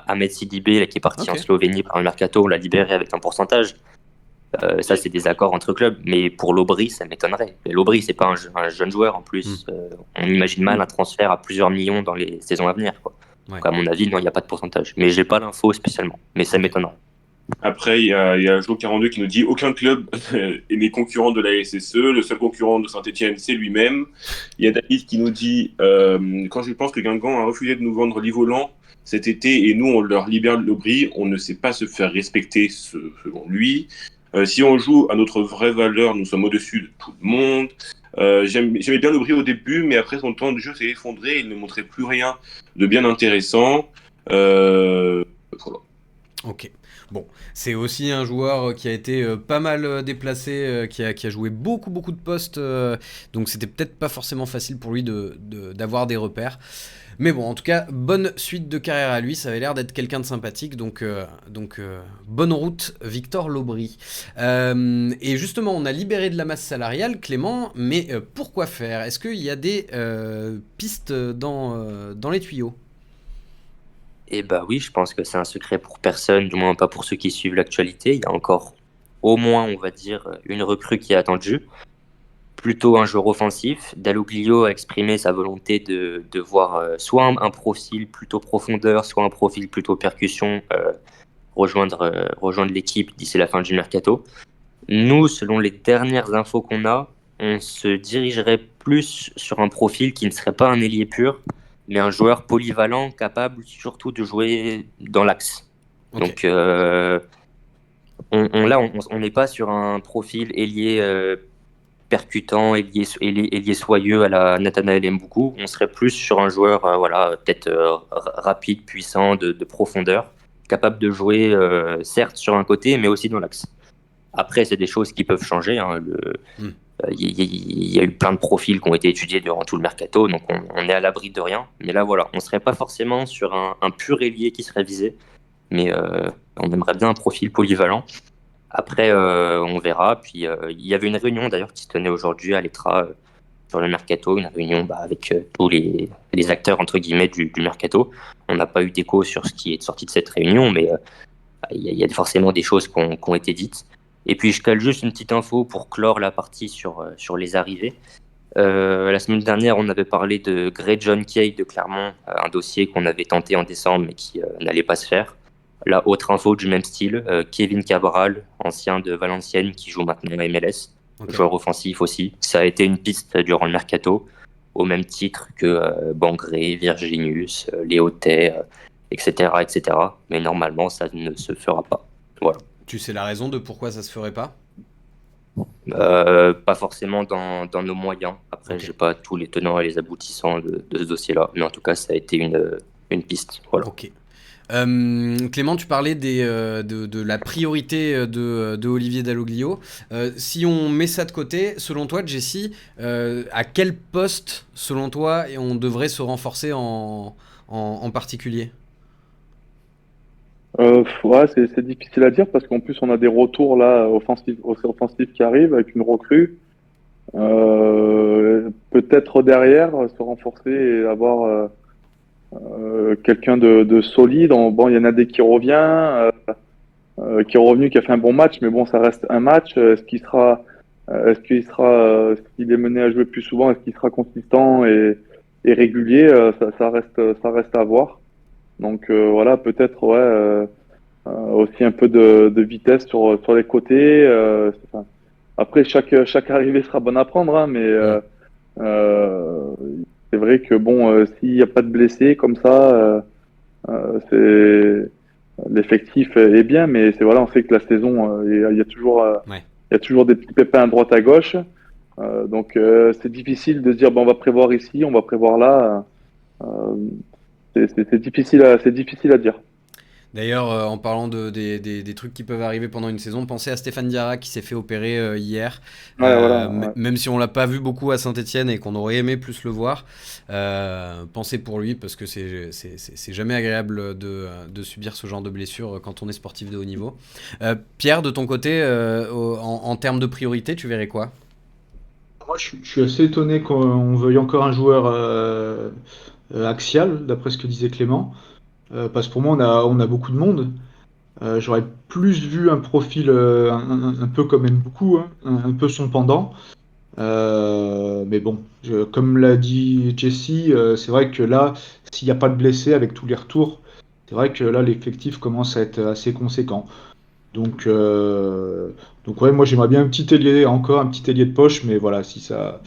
Ahmed Sidibé, là, qui est parti en Slovénie par un mercato, on l'a libéré avec un pourcentage. Ça, c'est des accords entre clubs. Mais pour Lobry, ça m'étonnerait. Lobry, c'est pas un jeune joueur en plus. On imagine mal un transfert à plusieurs millions dans les saisons à venir, quoi. Ouais. Donc, à mon avis, non, il n'y a pas de pourcentage. Mais j'ai pas l'info spécialement. Mais ça m'étonnerait. Après, il y a Jo42 qui nous dit aucun club n'est concurrent de la SSE. Le seul concurrent de Saint-Etienne, c'est lui-même. Il y a David qui nous dit quand je pense que Guingamp a refusé de nous vendre Livolan cet été et nous, on leur libère Lobry, on ne sait pas se faire respecter selon lui. Si on joue à notre vraie valeur, nous sommes au-dessus de tout le monde. J'aimais bien Lobry au début, mais après son temps de jeu s'est effondré. Il ne montrait plus rien de bien intéressant. Voilà. Ok. Bon, c'est aussi un joueur qui a été pas mal déplacé, qui a joué beaucoup de postes, donc c'était peut-être pas forcément facile pour lui d'avoir des repères. Mais bon, en tout cas, bonne suite de carrière à lui, ça avait l'air d'être quelqu'un de sympathique, donc bonne route Victor Lobry. Et justement, on a libéré de la masse salariale, Clément, mais pourquoi faire? Est-ce qu'il y a des pistes dans les tuyaux? Eh bah oui, je pense que c'est un secret pour personne, du moins pas pour ceux qui suivent l'actualité. Il y a encore au moins, on va dire, une recrue qui est attendue. plutôt un joueur offensif. Dalloglio a exprimé sa volonté de voir soit un profil plutôt profondeur, soit un profil plutôt percussion rejoindre l'équipe d'ici la fin du mercato. Nous, selon les dernières infos qu'on a, on se dirigerait plus sur un profil qui ne serait pas un ailier pur, mais un joueur polyvalent capable surtout de jouer dans l'axe. Ok. Donc on n'est pas sur un profil ailier percutant, ailier soyeux à la Nathanael Mboukou. On serait plus sur un joueur peut-être rapide, puissant, de profondeur, capable de jouer certes sur un côté, mais aussi dans l'axe. Après, c'est des choses qui peuvent changer. Il y a eu plein de profils qui ont été étudiés durant tout le mercato, donc on est à l'abri de rien. Mais là, voilà, on ne serait pas forcément sur un pur ailier qui serait visé, mais on aimerait bien un profil polyvalent. Après, on verra. Puis, il y avait une réunion d'ailleurs qui se tenait aujourd'hui à l'ETRA sur le mercato, une réunion avec tous les acteurs entre guillemets du mercato. On n'a pas eu d'écho sur ce qui est sorti de cette réunion, mais il y a forcément des choses qui ont été dites. Et puis, je cale juste une petite info pour clore la partie sur les arrivées. La semaine dernière, on avait parlé de Grey John Kay de Clermont, un dossier qu'on avait tenté en décembre mais qui n'allait pas se faire. Là, autre info du même style, Kevin Cabral, ancien de Valenciennes, qui joue maintenant à MLS, joueur offensif aussi. Ça a été une piste durant le mercato, au même titre que Bangré, Virginius, Léotet, etc., etc. Mais normalement, ça ne se fera pas. Voilà. Tu sais la raison de pourquoi ça se ferait pas? Pas forcément dans nos moyens. Après, Ok. j'ai pas tous les tenants et les aboutissants de ce dossier-là, mais en tout cas, ça a été une piste. Voilà. Ok. Clément, tu parlais de la priorité de Olivier Dalloglio. Si on met ça de côté, selon toi, Jesse, à quel poste, selon toi, on devrait se renforcer en particulier? Ouais, c'est difficile à dire parce qu'en plus on a des retours là offensifs qui arrivent avec une recrue. Peut-être derrière se renforcer et avoir quelqu'un de solide. Bon, il y en a des qui revient, qui est revenu, qui a fait un bon match, mais bon, ça reste un match. Est-ce qu'il est mené à jouer plus souvent? Est-ce qu'il sera consistant et régulier? Ça reste à voir. Donc voilà, peut-être aussi un peu de vitesse sur les côtés. Après, chaque arrivée sera bonne à prendre, hein, mais c'est vrai que bon, s'il n'y a pas de blessés comme ça, c'est l'effectif est bien, mais c'est voilà, on sait que la saison, il y a toujours, il y a toujours des petits pépins à droite à gauche. Donc c'est difficile de se dire bon, on va prévoir ici, on va prévoir là. C'est difficile à dire. D'ailleurs, en parlant des trucs qui peuvent arriver pendant une saison, pensez à Stéphane Diarra qui s'est fait opérer hier. Ouais, voilà, ouais. Même si on l'a pas vu beaucoup à Saint-Etienne et qu'on aurait aimé plus le voir, pensez pour lui parce que c'est jamais agréable de subir ce genre de blessure quand on est sportif de haut niveau. Pierre, de ton côté, en termes de priorité, tu verrais quoi? Moi, je suis assez étonné qu'on veuille encore un joueur axial, d'après ce que disait Clément. Parce que pour moi, on a beaucoup de monde. J'aurais plus vu un profil un peu comme Mboukou, hein, un peu son pendant. Mais bon, comme l'a dit Jesse, c'est vrai que là, s'il n'y a pas de blessés avec tous les retours, c'est vrai que là, l'effectif commence à être assez conséquent. Donc, ouais, moi j'aimerais bien encore un petit ailier de poche, mais voilà, si ça,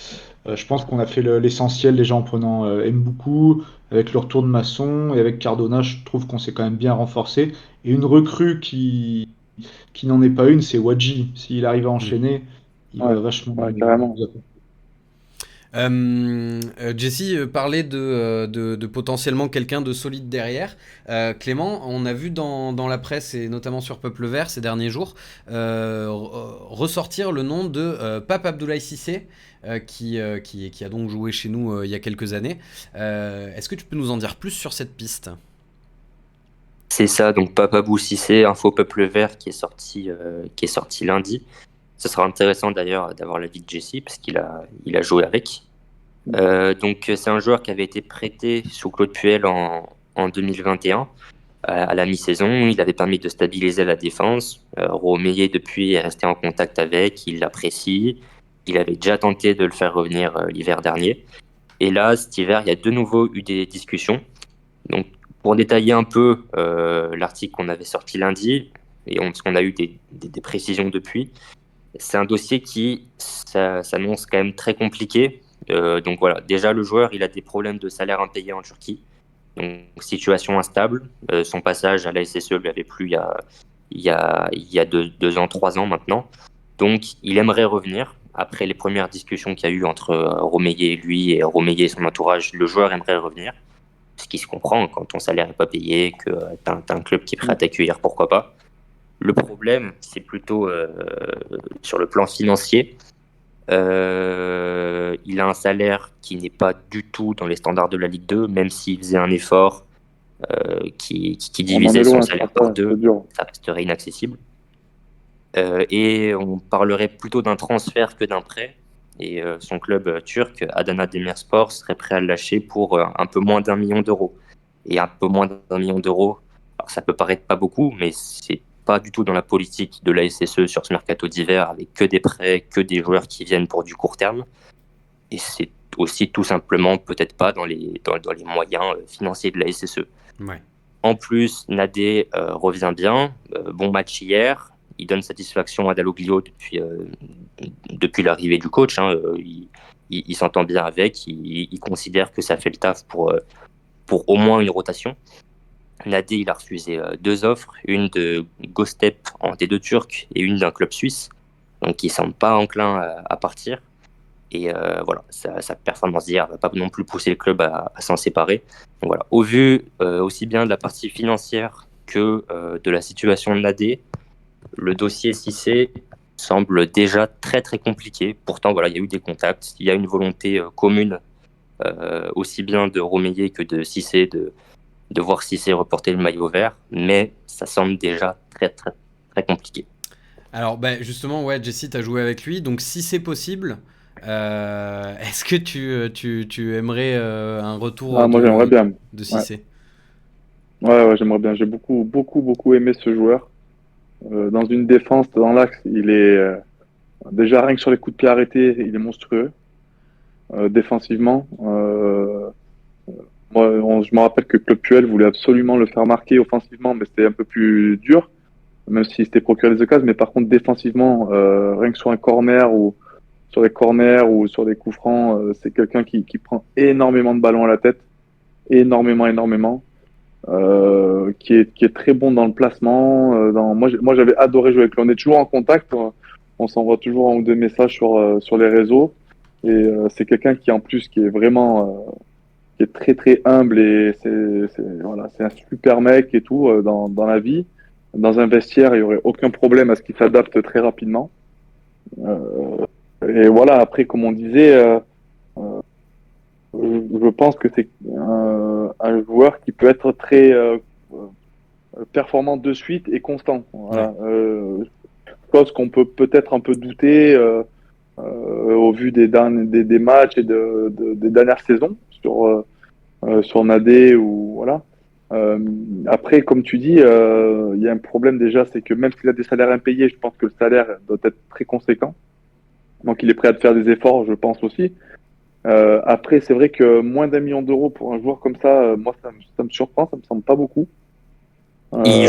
je pense qu'on a fait l'essentiel déjà en prenant Mboukou, avec le retour de Masson et avec Cardona, je trouve qu'on s'est quand même bien renforcé. Et une recrue qui n'en est pas une, c'est Wadji. S'il arrive à enchaîner, il va vachement carrément. nous apporter. Jesse parlait de potentiellement quelqu'un de solide derrière. Clément, on a vu dans la presse et notamment sur Peuple Vert ces derniers jours ressortir le nom de Pape Abdoulaye Cissé qui a donc joué chez nous il y a quelques années. Est-ce que tu peux nous en dire plus sur cette piste? C'est ça, donc Pape Abou Cissé, info Peuple Vert qui est sorti lundi. Ce sera intéressant d'ailleurs d'avoir l'avis de Jesse parce qu'il a joué avec. Donc c'est un joueur qui avait été prêté sous Claude Puel en 2021 à la mi-saison. Il avait permis de stabiliser la défense. Romeyer depuis est resté en contact avec, il l'apprécie. il avait déjà tenté de le faire revenir l'hiver dernier. Et là, cet hiver, il y a de nouveau eu des discussions. Donc, pour détailler un peu l'article qu'on avait sorti lundi, et parce qu'on a eu des précisions depuis, c'est un dossier qui s'annonce quand même très compliqué. Donc voilà, déjà le joueur, il a des problèmes de salaire impayé en Turquie. Donc situation instable. Son passage à la SSE lui avait plu il y a 2 ans, 3 ans maintenant. Donc il aimerait revenir. Après les premières discussions qu'il y a eu entre Romeyer et lui et Romeyer et son entourage, le joueur aimerait revenir. Ce qui se comprend, quand ton salaire n'est pas payé, que tu as un club qui est prêt à t'accueillir, pourquoi pas. Le problème, c'est plutôt sur le plan financier. Il a un salaire qui n'est pas du tout dans les standards de la Ligue 2, même s'il faisait un effort qui divisait son salaire par 2, ça resterait inaccessible. Et on parlerait plutôt d'un transfert que d'un prêt. Et son club turc, Adana Demirspor, serait prêt à le lâcher pour un peu moins d'1 million d'euros. Et un peu moins d'1 million d'euros, alors ça peut paraître pas beaucoup, mais c'est pas du tout dans la politique de la SSE sur ce mercato d'hiver, avec que des prêts, que des joueurs qui viennent pour du court terme. Et c'est aussi tout simplement peut-être pas dans les moyens financiers de la SSE. Ouais. En plus, Nadé revient bien. Bon match hier. Il donne satisfaction à Dalloglio depuis l'arrivée du coach. Il s'entend bien avec. Il considère que ça fait le taf pour au moins une rotation. Nadé, il a refusé 2 offres, une de Gostep en D2 turc et une d'un club suisse. Donc il ne semble pas enclin à partir. Et voilà, sa performance d'hier ne va pas non plus pousser le club à s'en séparer. Donc voilà, au vu aussi bien de la partie financière que de la situation de Nadé, le dossier Cissé semble déjà très très compliqué. Pourtant, voilà, il y a eu des contacts, il y a une volonté commune, aussi bien de Romeyer que de Cissé, de voir Cissé reporter le maillot vert, mais ça semble déjà très très très compliqué. Alors justement, ouais, Jesse, tu as joué avec lui, donc si c'est possible, est-ce que tu aimerais un retour moi j'aimerais bien. de Cissé? Ouais, j'aimerais bien. J'ai beaucoup aimé ce joueur. Dans une défense, dans l'axe, il est déjà rien que sur les coups de pied arrêtés, il est monstrueux. Défensivement, je me rappelle que Claude Puel voulait absolument le faire marquer offensivement, mais c'était un peu plus dur, même s'il s'était procuré des occasions. Mais par contre, défensivement, rien que sur un corner ou sur les corners ou sur des coups francs, c'est quelqu'un qui prend énormément de ballons à la tête, énormément. Qui est très bon dans le placement. Moi, j'avais adoré jouer avec lui. On est toujours en contact. On s'envoie toujours 1 ou 2 messages sur les réseaux. Et c'est quelqu'un qui est vraiment qui est très très humble et c'est un super mec et tout dans la vie. Dans un vestiaire, il y aurait aucun problème à ce qu'il s'adapte très rapidement. Et voilà. Après, comme on disait. Je pense que c'est un joueur qui peut être très performant de suite et constant. Voilà. Chose qu'on peut peut-être un peu douter au vu des matchs et des dernières saisons sur Nadé ou voilà. Après, comme tu dis, il y a un problème déjà, c'est que même s'il a des salaires impayés, je pense que le salaire doit être très conséquent. Donc il est prêt à faire des efforts, je pense aussi. Après, c'est vrai que moins d'1 million d'euros pour un joueur comme ça, moi, ça me surprend, ça me semble pas beaucoup. Il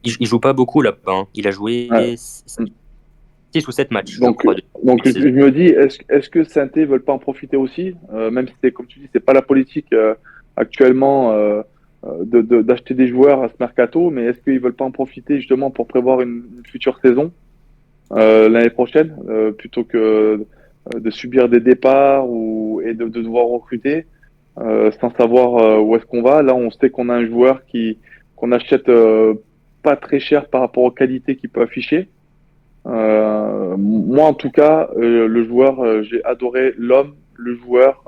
joue pas beaucoup là-bas. Hein. Il a joué 6 ou 7 matchs. Donc je me dis, est-ce que Saint-Étienne veulent pas en profiter aussi, même si c'est comme tu dis, c'est pas la politique actuellement d'acheter des joueurs à ce mercato, mais est-ce qu'ils veulent pas en profiter justement pour prévoir une future saison l'année prochaine, plutôt que de subir des départs et de devoir recruter sans savoir où est-ce qu'on va. Là, on sait qu'on a un joueur qu'on achète pas très cher par rapport aux qualités qu'il peut afficher. Moi, en tout cas, le joueur, j'ai adoré l'homme, le joueur.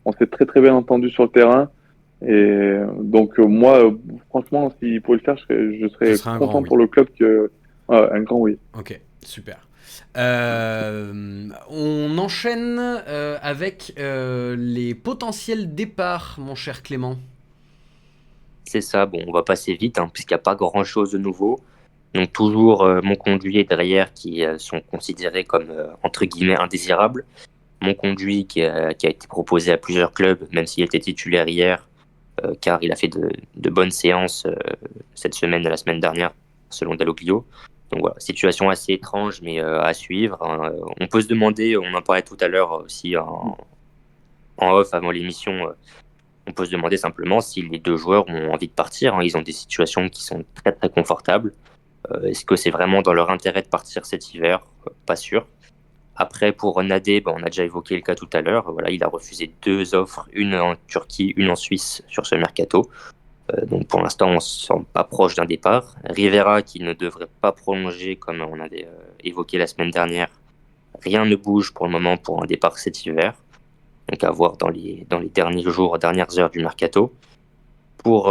On s'est très très bien entendu sur le terrain. Et donc moi, franchement, s'il pouvait le faire, je serais content pour le club un grand oui. Ok, super. On enchaîne avec les potentiels départs, mon cher Clément. C'est ça, bon, on va passer vite, puisqu'il n'y a pas grand-chose de nouveau. Donc toujours mon conduit et derrière qui sont considérés comme entre guillemets indésirables. Mon conduit qui a été proposé à plusieurs clubs, même s'il était titulaire hier, car il a fait de bonnes séances cette semaine et la semaine dernière, selon Dalloglio. Donc voilà, situation assez étrange, mais à suivre. On peut se demander, on en parlait tout à l'heure aussi en off avant l'émission, on peut se demander simplement si les deux joueurs ont envie de partir. Hein. Ils ont des situations qui sont très très confortables. Est-ce que c'est vraiment dans leur intérêt de partir cet hiver? Pas sûr. Après, pour Nadé, on a déjà évoqué le cas tout à l'heure. Voilà, il a refusé 2 offres, une en Turquie, une en Suisse sur ce mercato. Donc pour l'instant, on ne se sent pas proche d'un départ. Rivera, qui ne devrait pas prolonger, comme on avait évoqué la semaine dernière. Rien ne bouge pour le moment pour un départ cet hiver. Donc à voir dans les derniers jours, dernières heures du mercato. Pour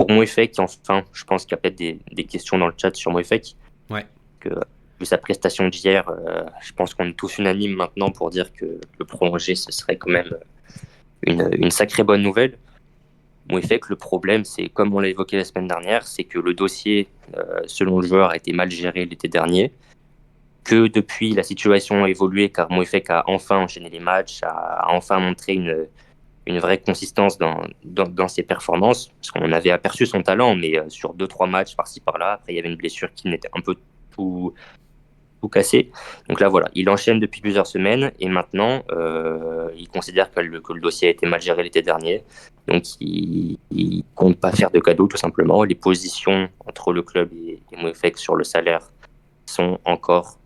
Moefek, enfin, je pense qu'il y a peut-être des questions dans le chat sur Moefek. Ouais. Vu sa prestation d'hier, je pense qu'on est tous unanimes maintenant pour dire que le prolonger, ce serait quand même une sacrée bonne nouvelle. Moefek, le problème, c'est, comme on l'a évoqué la semaine dernière, c'est que le dossier, selon le joueur, a été mal géré l'été dernier. Que depuis, la situation a évolué car Moefek a enfin enchaîné les matchs, a enfin montré une vraie consistance dans ses performances. Parce qu'on avait aperçu son talent, mais sur 2-3 matchs par-ci par-là, après il y avait une blessure qui n'était un peu tout cassé. Donc là, voilà, il enchaîne depuis plusieurs semaines et maintenant, il considère que le dossier a été mal géré l'été dernier. Donc, il compte pas faire de cadeau, tout simplement. Les positions entre le club et Moefek sur le salaire sont encore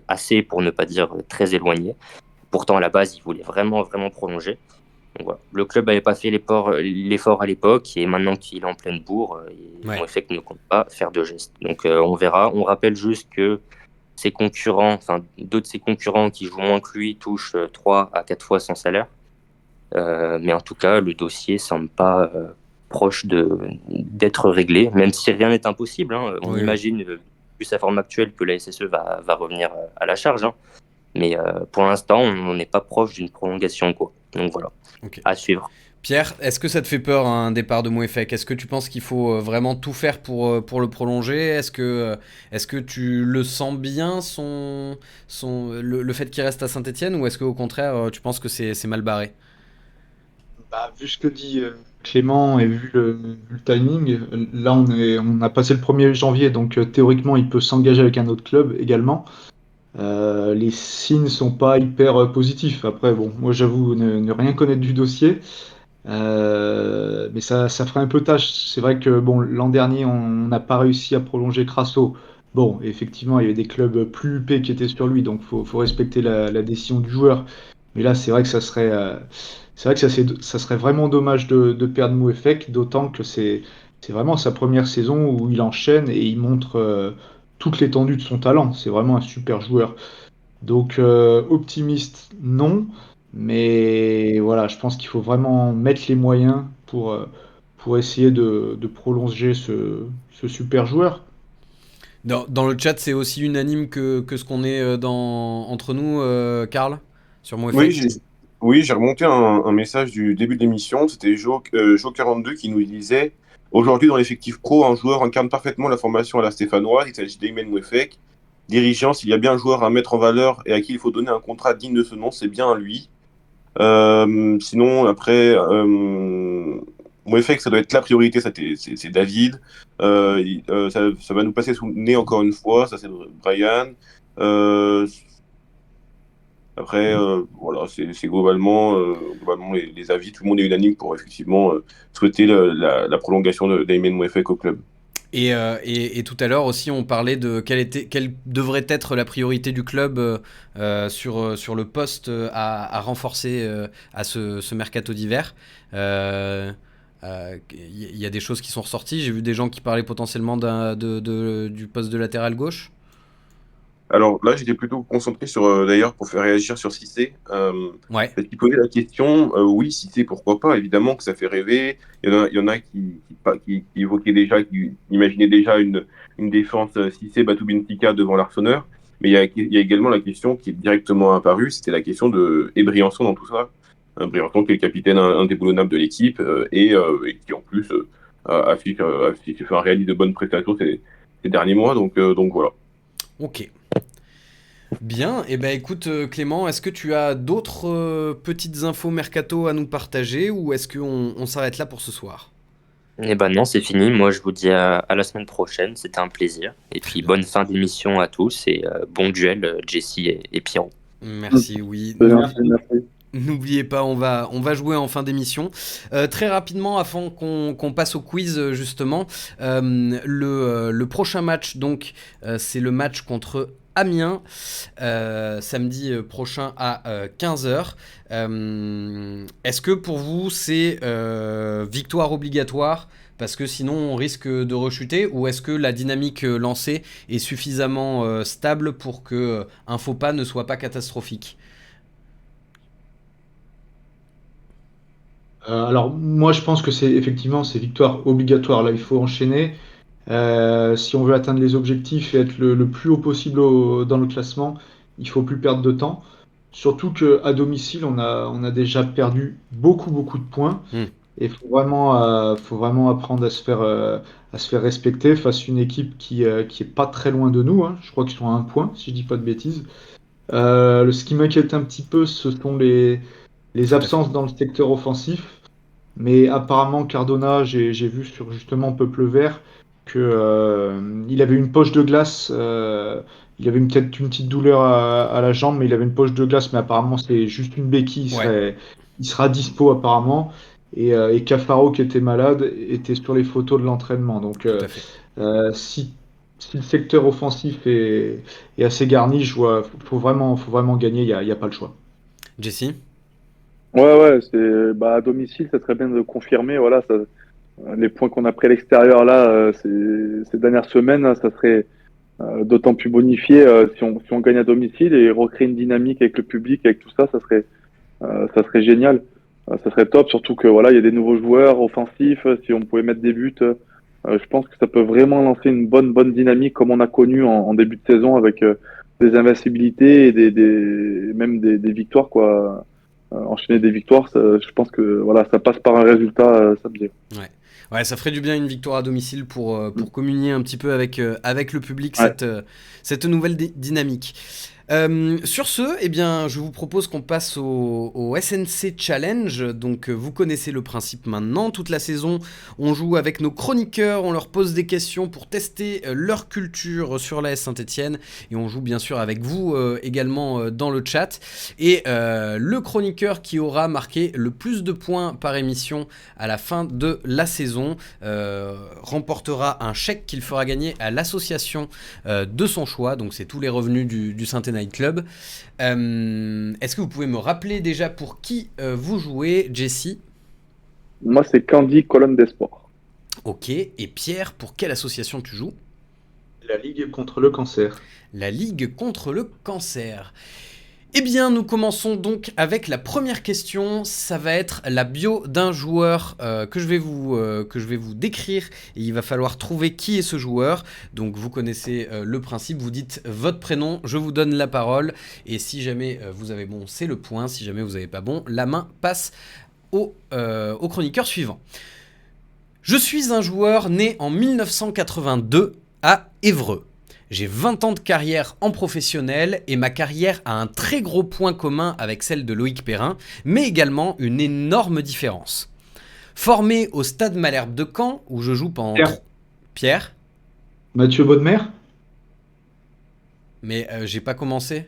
assez, pour ne pas dire très éloignées. Pourtant, à la base, il voulait vraiment, vraiment prolonger. Donc, voilà. Le club n'avait pas fait l'effort à l'époque et maintenant qu'il est en pleine bourre, Moefek ne compte pas faire de gestes. Donc, on verra. On rappelle juste que ses concurrents, enfin deux de ses concurrents qui jouent moins que lui touchent 3 à 4 fois son salaire. Mais en tout cas, le dossier semble pas proche d'être réglé, même si rien n'est impossible. Hein. On imagine, vu sa forme actuelle, que la SSE va revenir à la charge. Hein. Mais pour l'instant, on n'est pas proche d'une prolongation, quoi. Donc voilà, à suivre. Pierre, est-ce que ça te fait peur un départ de Moefek? Est-ce que tu penses qu'il faut vraiment tout faire pour le prolonger? Est-ce que tu le sens bien le fait qu'il reste à Saint-Etienne, ou est-ce qu'au contraire tu penses que c'est mal barré? Vu ce que dit Clément et vu le timing, là on a passé le 1er janvier, donc théoriquement il peut s'engager avec un autre club également. Les signes sont pas hyper positifs. Après, bon, moi j'avoue ne rien connaître du dossier. Mais ça ferait un peu tâche. C'est vrai que bon, l'an dernier, on n'a pas réussi à prolonger Crasso. Bon, effectivement, il y avait des clubs plus huppés qui étaient sur lui, donc faut respecter la décision du joueur. Mais là, c'est vrai que ça serait vraiment dommage de perdre Moefek, d'autant que c'est vraiment sa première saison où il enchaîne et il montre toute l'étendue de son talent. C'est vraiment un super joueur. Donc, optimiste, non. Mais voilà, je pense qu'il faut vraiment mettre les moyens pour essayer de prolonger ce super joueur. Dans le chat, c'est aussi unanime que ce qu'on est entre nous, Karl, sur Moefek. Oui, j'ai remonté un message du début de l'émission. C'était Jo42 qui nous disait: aujourd'hui, dans l'effectif pro, un joueur incarne parfaitement la formation à la stéphanoise. Il s'agit d'Aymen Moefek. Dirigeant, s'il y a bien un joueur à mettre en valeur et à qui il faut donner un contrat digne de ce nom, c'est bien lui. Sinon, après, Moefek, ça doit être la priorité, c'est David. Ça va nous passer sous le nez encore une fois, ça c'est Brian. Après, voilà, c'est globalement les avis. Tout le monde est unanime pour effectivement souhaiter la prolongation d'Aymen Moefek au club. Et tout à l'heure aussi, on parlait de quelle devrait être la priorité du club sur le poste à renforcer à ce mercato d'hiver. Il y a des choses qui sont ressorties. J'ai vu des gens qui parlaient potentiellement du poste de latéral gauche. Alors là, j'étais plutôt concentré sur, d'ailleurs, pour faire réagir sur Cissé. Ouais. Parce qu'il posait la question, oui, Cissé, pourquoi pas, évidemment que ça fait rêver. Il y en a qui évoquaient déjà, qui imaginaient déjà une défense Cissé, Batou Benfica devant l'Arseneur. Mais il y a également la question qui est directement apparue, c'était la question de Briançon dans tout ça. Briançon qui est le capitaine indéboulonnable de l'équipe et qui en plus fait un réalisme de bonnes prestations ces derniers mois, donc voilà. Ok. Bien, et ben écoute Clément, est-ce que tu as d'autres petites infos mercato à nous partager ou est-ce qu'on s'arrête là pour ce soir? Eh ben non, c'est fini. Moi, je vous dis à la semaine prochaine. C'était un plaisir. Et puis, bonne fin d'émission à tous et bon duel, Jesse et Pierrot. Merci, oui. Merci. N'oubliez pas, on va jouer en fin d'émission. Très rapidement, avant qu'on passe au quiz, justement, le prochain match, donc, c'est le match contre Amiens, samedi prochain à 15h. Est-ce que pour vous, c'est victoire obligatoire ? Parce que sinon, on risque de rechuter. Ou est-ce que la dynamique lancée est suffisamment stable pour qu'un faux pas ne soit pas catastrophique ? Alors moi je pense que c'est victoire obligatoire. Là il faut enchaîner. Si on veut atteindre les objectifs et être le plus haut possible dans le classement, il faut plus perdre de temps. Surtout qu'à domicile on a déjà perdu beaucoup de points. Et faut vraiment apprendre à se faire respecter face à une équipe qui est pas très loin de nous, hein. Je crois qu'ils sont à un point si je dis pas de bêtises. Ce qui m'inquiète un petit peu, ce sont les absences dans le secteur offensif. Mais apparemment, Cardona, j'ai vu sur justement Peuple Vert que il avait une poche de glace. Il avait peut-être une petite douleur à la jambe, mais il avait une poche de glace. Mais apparemment, c'est juste une béquille. Il sera dispo apparemment. Et Cafaro, qui était malade, était sur les photos de l'entraînement. Donc, Tout à fait. si le secteur offensif est assez garni, faut vraiment gagner. Il y a pas le choix. Jesse ? Ouais, à domicile, ça serait bien de confirmer. Voilà, les points qu'on a pris à l'extérieur là, ces dernières semaines, ça serait d'autant plus bonifié si on gagne à domicile et recréer une dynamique avec le public, avec tout ça, ça serait génial. Ça serait top, surtout que voilà, il y a des nouveaux joueurs offensifs. Si on pouvait mettre des buts, je pense que ça peut vraiment lancer une bonne dynamique comme on a connu en début de saison avec des invincibilités et même des victoires quoi. Enchaîner des victoires, je pense que voilà, ça passe par un résultat samedi. Ouais, ça ferait du bien une victoire à domicile pour communier un petit peu avec le public, Ouais. cette nouvelle dynamique. Sur ce, eh bien, je vous propose qu'on passe au SNC Challenge. Donc, vous connaissez le principe maintenant. Toute la saison, on joue avec nos chroniqueurs, on leur pose des questions pour tester leur culture sur l'AS Saint-Etienne. Et on joue bien sûr avec vous également dans le chat. Et le chroniqueur qui aura marqué le plus de points par émission à la fin de la saison remportera un chèque qu'il fera gagner à l'association de son choix. Donc, c'est tous les revenus du Saint-Etienne Night Club. Est-ce que vous pouvez me rappeler déjà pour qui vous jouez, Jesse ? Moi, c'est Candy, Colonne des Sports. Ok. Et Pierre, pour quelle association tu joues ? La Ligue contre le cancer. La Ligue contre le cancer. Eh bien, nous commençons donc avec la première question. Ça va être la bio d'un joueur que je vais vous décrire. Et il va falloir trouver qui est ce joueur. Donc, vous connaissez le principe. Vous dites votre prénom, je vous donne la parole. Et si jamais vous avez bon, c'est le point. Si jamais vous n'avez pas bon, la main passe au chroniqueur suivant. Je suis un joueur né en 1982 à Évreux. J'ai 20 ans de carrière en professionnel et ma carrière a un très gros point commun avec celle de Loïc Perrin, mais également une énorme différence. Formé au Stade Malherbe de Caen, où je joue pendant... Pierre ? Mathieu Bodmer ? Mais j'ai pas commencé.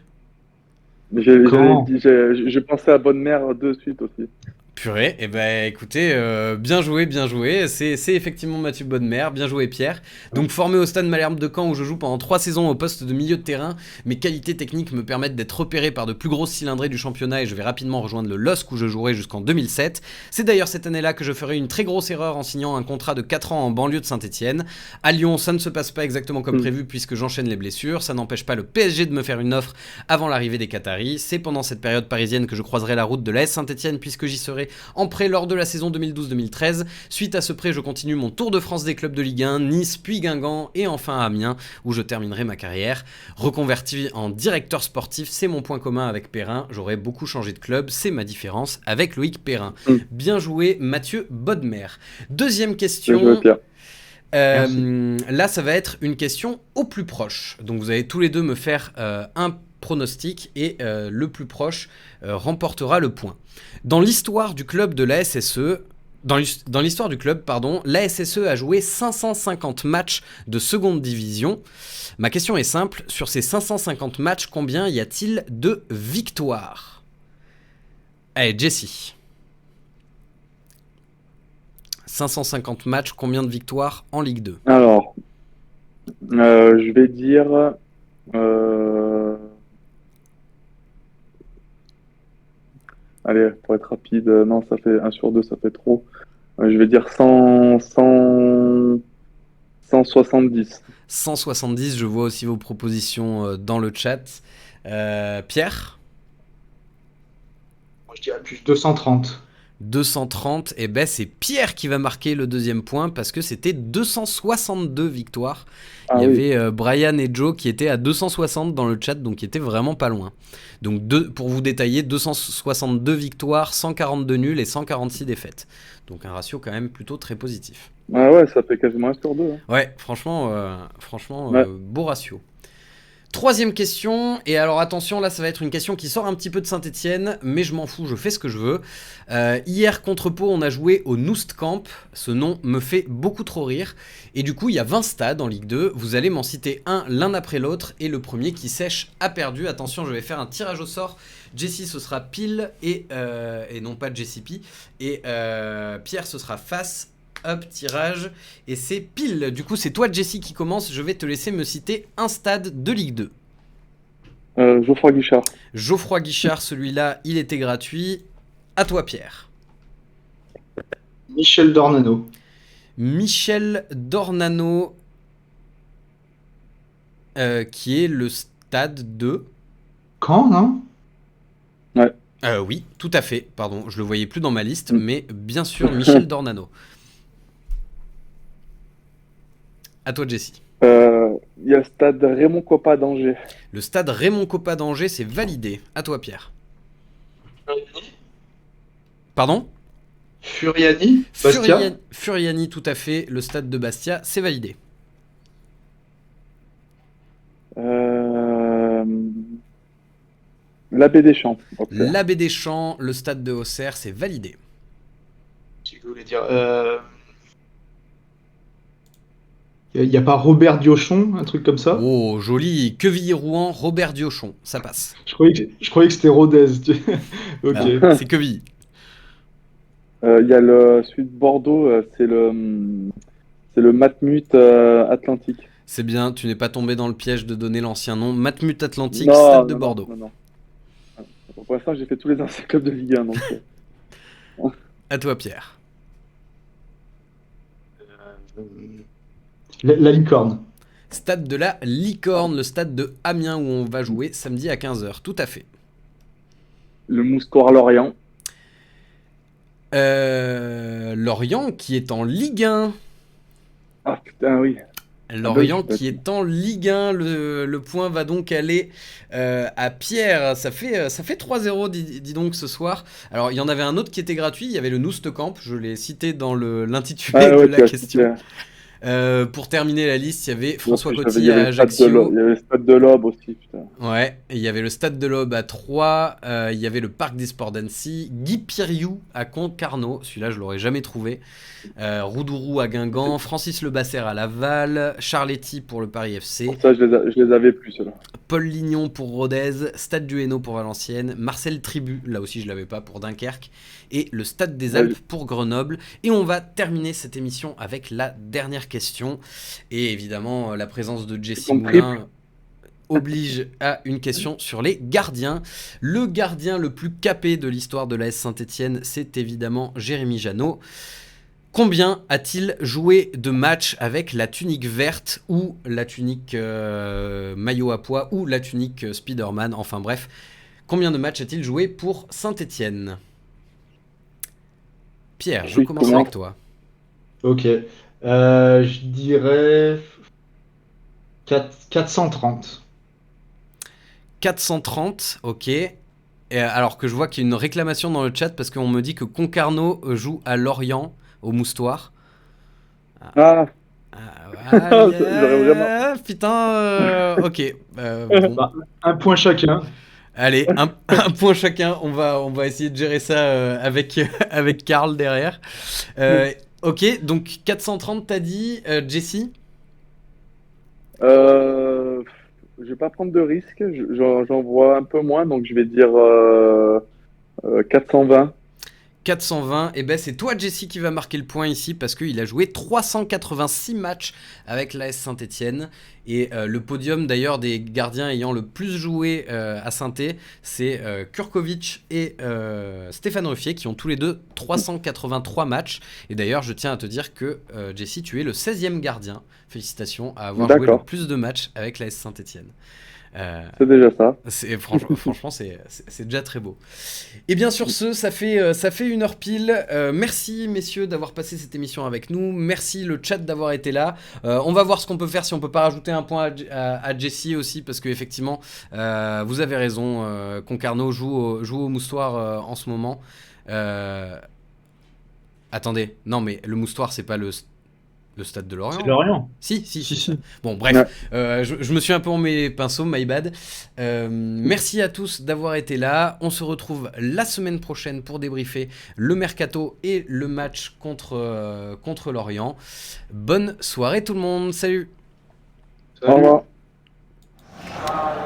Je pensais à Bonne Mère de suite aussi. Purée, eh ben écoutez, bien joué, c'est effectivement Mathieu Bodmer, bien joué Pierre. Donc formé au Stade Malherbe de Caen où je joue pendant 3 saisons au poste de milieu de terrain, mes qualités techniques me permettent d'être repéré par de plus grosses cylindrées du championnat et je vais rapidement rejoindre le LOSC où je jouerai jusqu'en 2007. C'est d'ailleurs cette année-là que je ferai une très grosse erreur en signant un contrat de 4 ans en banlieue de Saint-Etienne. À Lyon, ça ne se passe pas exactement comme prévu puisque j'enchaîne les blessures, ça n'empêche pas le PSG de me faire une offre avant l'arrivée des Qataris. C'est pendant cette période parisienne que je croiserai la route de l'AS Saint-Etienne puisque j'y serai effectué en prêt lors de la saison 2012-2013. Suite à ce prêt, je continue mon tour de France des clubs de Ligue 1, Nice, puis Guingamp et enfin Amiens, où je terminerai ma carrière. Reconverti en directeur sportif, c'est mon point commun avec Perrin. J'aurais beaucoup changé de club, c'est ma différence avec Loïc Perrin. Bien joué, Mathieu Bodmer. Deuxième question. Bien joué, Pierre. Là, ça va être une question au plus proche. Donc, vous allez tous les deux me faire un pronostic et le plus proche remportera le point. Dans l'histoire du club de la SSE, dans l'histoire du club, pardon, la SSE a joué 550 matchs de seconde division. Ma question est simple. Sur ces 550 matchs, combien y a-t-il de victoires? Allez, Jessie. 550 matchs, combien de victoires en Ligue 2? Alors, je vais dire... Allez, pour être rapide, non, ça fait 1 sur 2, ça fait trop. Je vais dire 170. 170, je vois aussi vos propositions dans le chat. Pierre? Moi, je dirais plus 230. 230, et ben c'est Pierre qui va marquer le deuxième point parce que c'était 262 victoires. Il y avait Brian et Joe qui étaient à 260 dans le chat, donc qui étaient vraiment pas loin. Donc pour vous détailler, 262 victoires, 142 nuls et 146 défaites. Donc un ratio quand même plutôt très positif. Ah ouais, ça fait quasiment 1 sur 2. Hein. Ouais, franchement, Ouais. beau ratio. Troisième question, et alors attention, là ça va être une question qui sort un petit peu de Saint-Etienne, mais je m'en fous, je fais ce que je veux. Hier contre Pau, on a joué au Noust Camp, ce nom me fait beaucoup trop rire, et du coup il y a 20 stades en Ligue 2, vous allez m'en citer un l'un après l'autre, et le premier qui sèche a perdu. Attention, je vais faire un tirage au sort, Jessie ce sera pile, et non pas Jessie P, et Pierre ce sera face. Hop, tirage, et c'est pile. Du coup, c'est toi, Jessie, qui commence. Je vais te laisser me citer un stade de Ligue 2. Geoffroy Guichard. Geoffroy Guichard, celui-là, il était gratuit. À toi, Pierre. Michel Dornano. Michel Dornano, qui est le stade de... Caen, non? Oui, tout à fait. Pardon, je le voyais plus dans ma liste, mais bien sûr, Michel Dornano. À toi, Jessie. Il y a le stade Raymond Coppa d'Angers. Le stade Raymond Coppa d'Angers, c'est validé. À toi, Pierre. Pardon? Furiani. Bastia. Furiani, tout à fait. Le stade de Bastia, c'est validé. L'Abbé des Champs. L'Abbé des Champs, le stade de Auxerre, c'est validé. Je voulais dire. Il n'y a pas Robert Diochon, un truc comme ça? Oh, joli. Quevilly-Rouen, Robert Diochon, ça passe. Je croyais que c'était Rodez. Ok. Ah, c'est Quevilly. Il y a celui de Bordeaux, c'est le Matmut Atlantique. C'est bien, tu n'es pas tombé dans le piège de donner l'ancien nom. Matmut Atlantique, Non, stade de non, Bordeaux. non. Pour l'instant, j'ai fait tous les anciens clubs de Ligue 1. Donc, À toi, Pierre. La Licorne. Stade de la Licorne, le stade de Amiens où on va jouer samedi à 15h. Tout à fait. le Moustoir Lorient. Lorient qui est en Ligue 1. Ah putain, oui. Lorient qui est en Ligue 1, le point va donc aller à Pierre. Ça fait 3-0, dis donc, ce soir. Alors, il y en avait un autre qui était gratuit, il y avait le Noust Camp, je l'ai cité dans l'intitulé de la question. Pour terminer la liste, il y avait François Coty à Ajaccio. Il y avait le Stade de l'Aube aussi, putain. Ouais, et il y avait le Stade de l'Aube à Troyes, il y avait le Parc des Sports d'Annecy, Guy Piriou à Concarneau, celui-là je l'aurais jamais trouvé, Roudourou à Guingamp, Francis Lebasser à Laval, Charletti pour le Paris FC. Pour ça, je les avais plus, ceux-là. Paul Lignon pour Rodez, Stade du Hainaut pour Valenciennes, Marcel Tribu, là aussi je l'avais pas, pour Dunkerque, et le Stade des Alpes pour Grenoble. Et on va terminer cette émission avec la dernière question, et évidemment la présence de Jessie Moulin oblige à une question sur les gardiens. Le gardien le plus capé de l'histoire de l'AS Saint-Etienne, c'est évidemment Jérémy Janot. Combien a-t-il joué de matchs avec la tunique verte ou la tunique maillot à pois ou la tunique Spider-Man, enfin bref, combien de matchs a-t-il joué pour Saint-Etienne ? Pierre, je commence avec toi. Ok. Je dirais 430. 430, ok. Et alors que je vois qu'il y a une réclamation dans le chat parce qu'on me dit que Concarneau joue à Lorient, au Moustoir. Ah, j'aurais vraiment. Putain, ok. Bon. Bah, un point chacun. Allez, un point chacun. On va essayer de gérer ça avec, avec Karl derrière. Ok, donc 430, t'as dit, Jessie? Je vais pas prendre de risque. J'en vois un peu moins, donc je vais dire 420. 420, et ben c'est toi Jessie qui va marquer le point ici parce qu'il a joué 386 matchs avec l'AS Saint-Etienne et le podium d'ailleurs des gardiens ayant le plus joué à Saint-Etienne, c'est Kurkovic et Stéphane Ruffier qui ont tous les deux 383 matchs. Et d'ailleurs je tiens à te dire que Jessie, tu es le 16e gardien. Félicitations à avoir joué le plus de matchs avec l'AS Saint-Etienne. C'est déjà ça. Franchement, c'est déjà très beau. Et bien sur ce, ça fait 1 heure pile. Merci messieurs d'avoir passé cette émission avec nous. Merci le chat d'avoir été là. On va voir ce qu'on peut faire, si on peut pas rajouter un point à Jessie aussi, parce que effectivement, vous avez raison. Concarneau joue au Moustoir en ce moment. Attendez, non mais le Moustoir c'est pas le stade de Lorient. C'est Lorient. Si. Bon, bref, ouais. Je me suis un peu en mes pinceaux, my bad. Merci à tous d'avoir été là. On se retrouve la semaine prochaine pour débriefer le mercato et le match contre Lorient. Bonne soirée tout le monde. Salut. Au revoir.